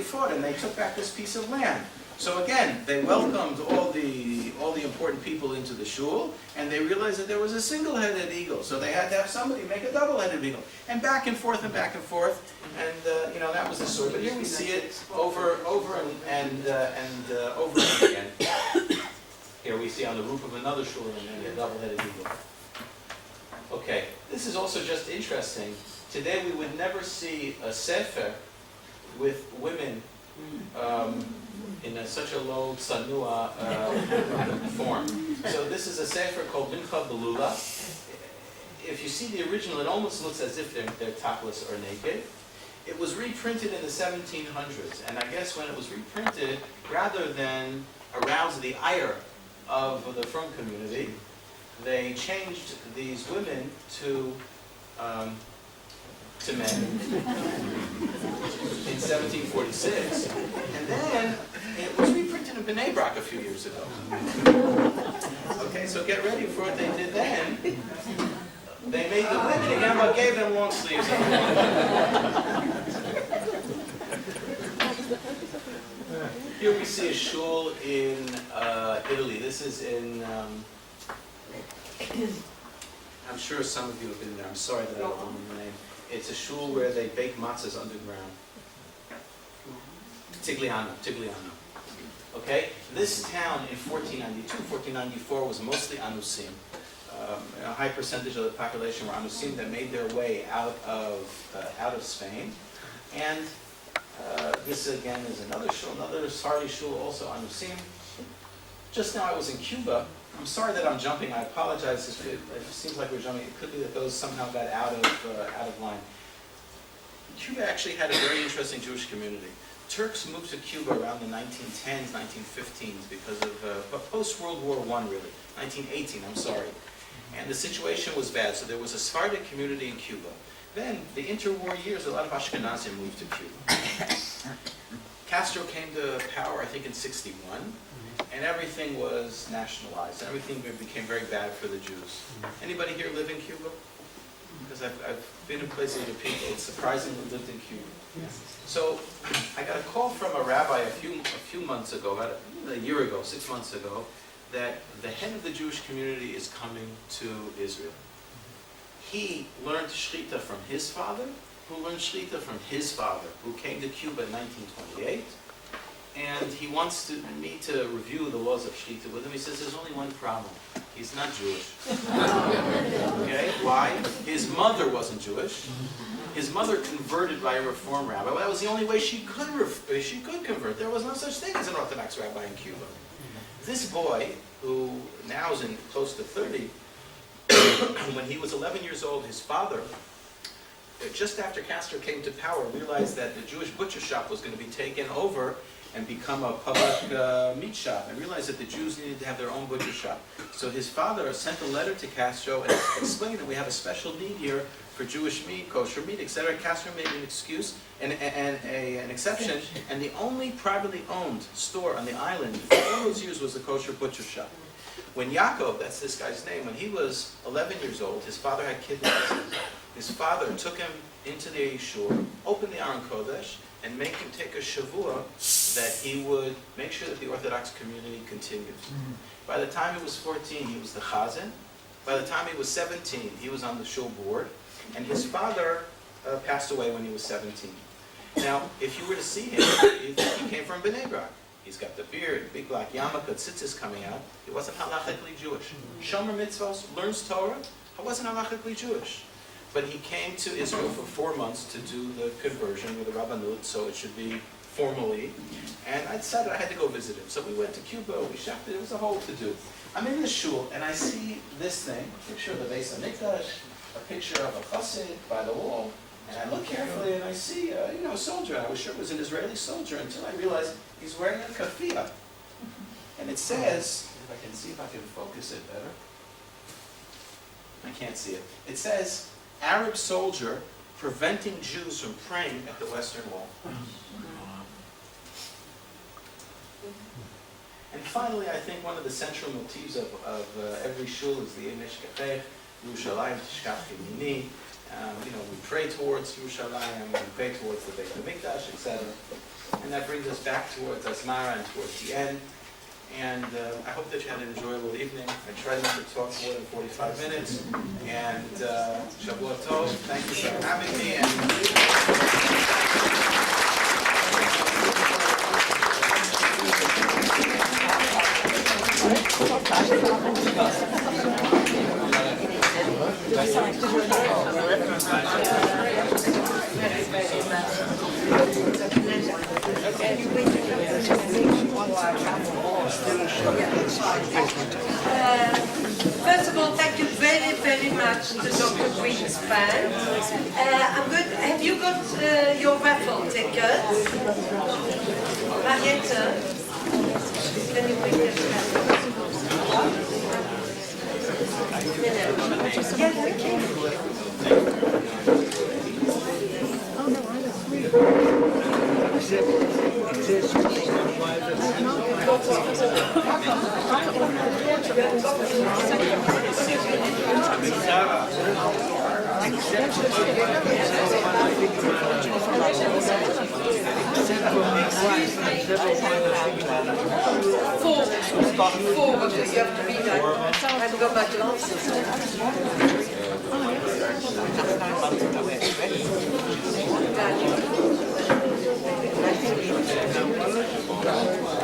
fought and they took back this piece of land. So again, they welcomed all the important people into the shul, and they realized that there was a single-headed eagle. So they had to have somebody make a double-headed eagle, and back and forth, and that was the story. But here we see it over and over again. Here we see on the roof of another shul and a double-headed eagle. Okay, this is also just interesting. Today we would never see a sefer with women in such a low tsanua form. So this is a sefer called Mincha Belula. If you see the original, it almost looks as if they're topless or naked. It was reprinted in the 1700s, and I guess when it was reprinted, rather than arouse the ire of the frum community, they changed these women to men in 1746, and then it was reprinted in Bnei Brak a few years ago. Okay, so get ready for what they did then. They made the women again, but gave them long sleeves. Here we see a shul in Italy. This is in, I'm sure some of you have been there. I'm sorry that I don't remember the name. It's a shul where they bake matzahs underground. Tigliano. Okay? This town in 1492, 1494 was mostly Anusim. A high percentage of the population were Anusim that made their way out of Spain. And this again is another shul, another Sardi shul, also Anusim. Just now I was in Cuba. I'm sorry that I'm jumping. I apologize. It seems like we're jumping. It could be that those somehow got out of line. Cuba actually had a very interesting Jewish community. Turks moved to Cuba around the 1910s, 1915s because of post-World War I, really. 1918, I'm sorry. And the situation was bad, so there was a Sephardic community in Cuba. Then, the interwar years, a lot of Ashkenazim moved to Cuba. Castro came to power, I think, in '61. And everything was nationalized. Everything became very bad for the Jews. Anybody here live in Cuba? Because I've been in places where people surprisingly lived in Cuba. So I got a call from a rabbi a few months ago, about a year ago, 6 months ago, that the head of the Jewish community is coming to Israel. He learned Shechita from his father, who learned Shechita from his father, who came to Cuba in 1928. And he wants me to review the laws of Shechita with him. He says there's only one problem. He's not Jewish. Okay, why? His mother wasn't Jewish. His mother converted by a Reform rabbi. Well, that was the only way she could convert. There was no such thing as an Orthodox rabbi in Cuba. This boy, who now is close to 30, when he was 11 years old, his father, just after Castro came to power, realized that the Jewish butcher shop was going to be taken over and become a public meat shop, and realized that the Jews needed to have their own butcher shop. So his father sent a letter to Castro and explained that we have a special need here for Jewish meat, kosher meat, etc. Castro made an excuse and an exception, and the only privately owned store on the island for all those years was the kosher butcher shop. When Yaakov, that's this guy's name, when he was 11 years old, his father had kidnapped him. His father took him into the shul, opened the Aron Kodesh, and make him take a shavua that he would make sure that the Orthodox community continues. By the time he was 14, he was the chazan. By the time he was 17, he was on the shul board. And his father passed away when he was 17. Now, if you were to see him, you'd think he came from Bnei Brak. He's got the beard, big black yarmulke, tzitzis coming out. He wasn't halachically Jewish. Shomer mitzvos, learns Torah. He wasn't halachically Jewish. But he came to Israel for 4 months to do the conversion with the Rabbanut, so it should be formally. And I decided I had to go visit him. So we went to Cuba, we shopped, it was a whole to-do. I'm in the shul, and I see this thing, a picture of the Beis HaMikdash, a picture of a chassid by the wall, and I look carefully and I see a soldier. I was sure it was an Israeli soldier until I realized he's wearing a keffiyeh. And it says, if I can see if I can focus it better. I can't see it. It says, Arab soldier preventing Jews from praying at the Western Wall. And finally, I think one of the central motifs of every shul is the Emesh Kafeh, Yerushalayim Tishkach Yemini. We pray towards Yerushalayim, we pray towards the Beit HaMikdash, etc. And that brings us back towards Asmara and towards the end. And I hope that you had an enjoyable evening. I tried not to talk more than 45 minutes. And Shavua Tov, thank you for having me. Okay. First of all, thank you very, very much to Dr. Greenspan. I'm good. Have you got your raffle tickets? Marietta, can you bring this back? Yes, okay. Four, because you have to read that. I haven't got my glasses.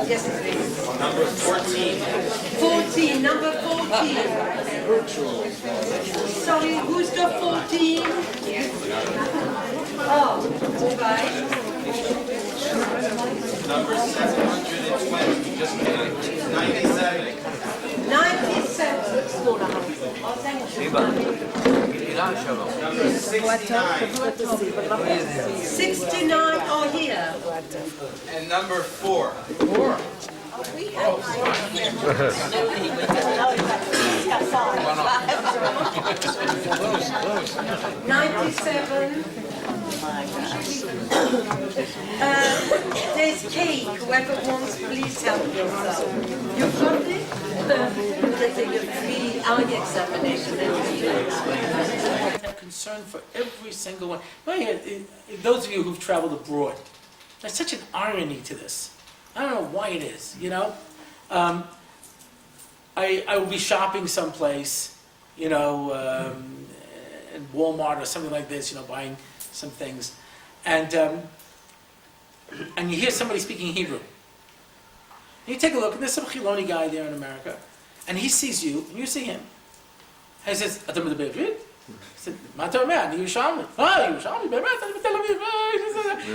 Yes, please. Number 14. 14, number 14. Sorry, who's got 14? Oh, all right. Number 720, just 97. 97. Oh, thank you. Number 69. 69 are here. And number 4. 97. There's cake. Whoever wants, please help yourself. You've got it? They take a free eye examination. I'm concerned for every single one. Those of you who've traveled abroad, there's such an irony to this. I don't know why it is, you know? I will be shopping someplace, you know, in Walmart or something like this, you know, buying some things. And you hear somebody speaking Hebrew. And you take a look, and there's some Chiloni guy there in America, and he sees you, and you see him. And he says, "Atam medaber Hebrew?" He said, "Mata man, you Yerushalmi." "Ah, Yerushalmi, באמת, אני בתל אביב."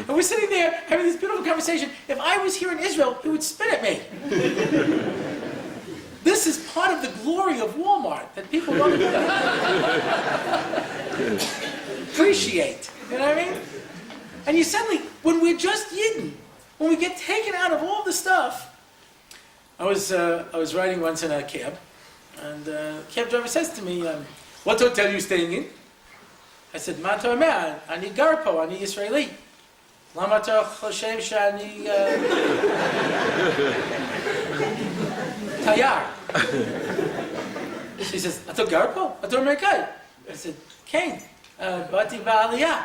And we're sitting there having this beautiful conversation. If I was here in Israel, he would spit at me. This is part of the glory of Walmart, that people don't appreciate. You know what I mean? And you suddenly, when we're just Yidden, when we get taken out of all the stuff. I was riding once in a cab, and the cab driver says to me, "What hotel are you staying in?" I said, "Ma ta omer, ani gar po, ani Israeli. Lama ta choshev shani tayar?" She says, "Ato gar po? Ato Amerikai?" I said, "Ken, bati ba'aliyah."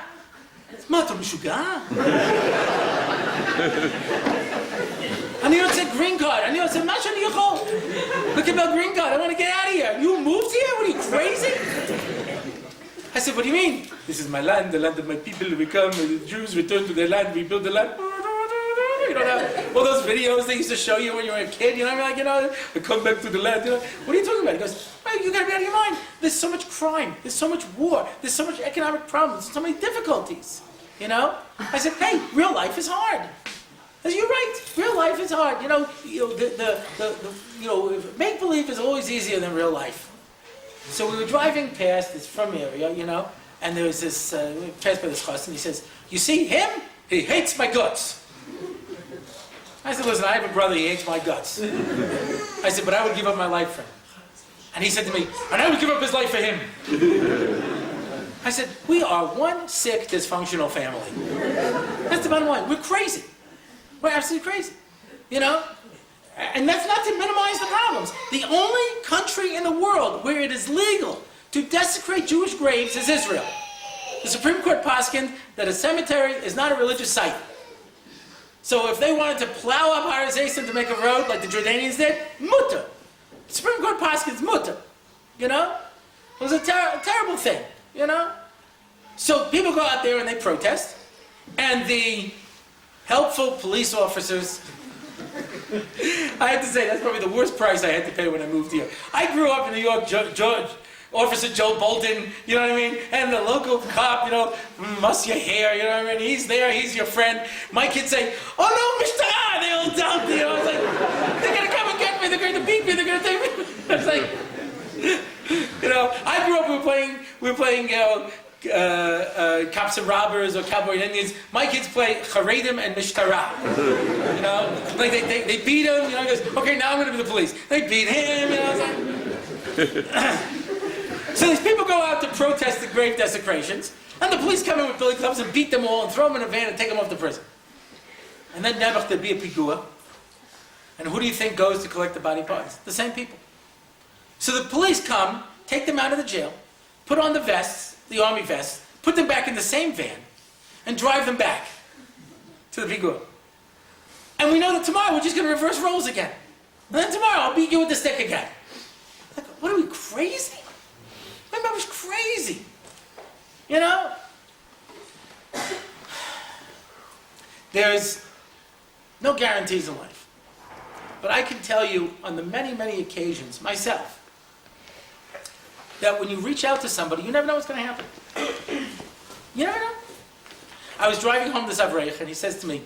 "Ma ta mishuga?" אני רוצה green card. אני רוצה מה שאני יכול. Look about green card. I want to get out of here. You moved here? What are you, crazy? I said, "What do you mean?" "This is my land, the land of my people. We come, the Jews return to their land, we build the land." You know, all those videos they used to show you when you were a kid, you know, like, you know, I come back to the land, you know. What are you talking about? He goes, "Well, you gotta be out of your mind. There's so much crime, there's so much war, there's so much economic problems, so many difficulties, you know?" I said, "Hey, real life is hard." As you're right, real life is hard. You know, make believe is always easier than real life. So we were driving past this from area, you know, and there was this we passed by this chassan, and he says, "You see him? He hates my guts." I said, "Listen, I have a brother. He hates my guts." I said, "But I would give up my life for him." And he said to me, "And I would give up his life for him." I said, "We are one sick, dysfunctional family. That's the bottom line. We're crazy. We're absolutely crazy, you know? And that's not to minimize the problems. The only country in the world where it is legal to desecrate Jewish graves is Israel. The Supreme Court paskined that a cemetery is not a religious site. So if they wanted to plow up Har Hazayim to make a road like the Jordanians did, mutter. The Supreme Court paskins mutter, you know? It was a terrible thing, you know? So people go out there and they protest, and the helpful police officers, I have to say, that's probably the worst price I had to pay when I moved here. I grew up in New York, Officer Joe Bolton, you know what I mean? And the local cop, you know, muss your hair, you know what I mean? He's there, he's your friend. My kids say, "Oh no, Mr. Ah," they all dump, you know, it's like, playing cops and robbers or cowboy and Indians. My kids play Charedim and Mishtara. You know, like they beat him. You know, he goes, okay, now I'm going to be the police. They beat him. You know, it's like... So these people go out to protest the grave desecrations, and the police come in with billy clubs and beat them all and throw them in a van and take them off to prison. And then Nebuch there'd be a pigua. And who do you think goes to collect the body parts? The same people. So the police come, take them out of the jail, put on the vests, the army vests, put them back in the same van, and drive them back to the pigua. And we know that tomorrow we're just going to reverse roles again. And then tomorrow I'll beat you with the stick again. Like, what are we, crazy? My mom was crazy. You know? There's no guarantees in life. But I can tell you on the many, many occasions, myself, that when you reach out to somebody, you never know what's going to happen. You never know. I was driving home this Avreich, and he says to me,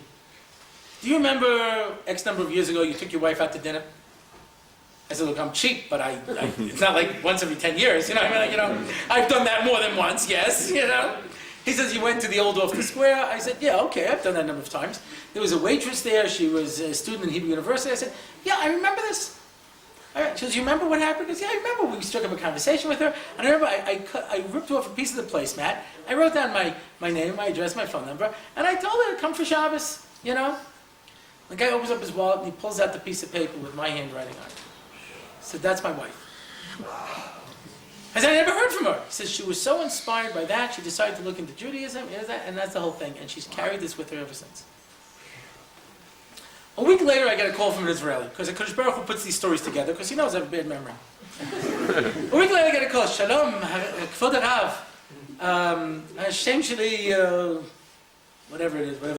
do you remember X number of years ago you took your wife out to dinner? I said, look, I'm cheap, but it's not like once every 10 years, you know. I mean, like, you know, I've done that more than once, yes, you know. He says, you went to the old off the square. I said, yeah, okay, I've done that a number of times. There was a waitress there. She was a student in Hebrew University. I said, yeah, I remember this. She says, you remember what happened? I said, yeah, I remember. We struck up a conversation with her. And I remember I ripped off a piece of the placemat. I wrote down my name, my address, my phone number. And I told her to come for Shabbos, you know. The guy opens up his wallet and he pulls out the piece of paper with my handwriting on it. I said, that's my wife. I said, I never heard from her. He says, she was so inspired by that, she decided to look into Judaism, and that's the whole thing. And she's carried this with her ever since. A week later, I get a call from an Israeli, because HaKadosh Baruch Hu puts these stories together, because he knows I have a bad memory. A week later, I get a call, Shalom, Kvod Harav, Hashem Shali, whatever it is, whatever.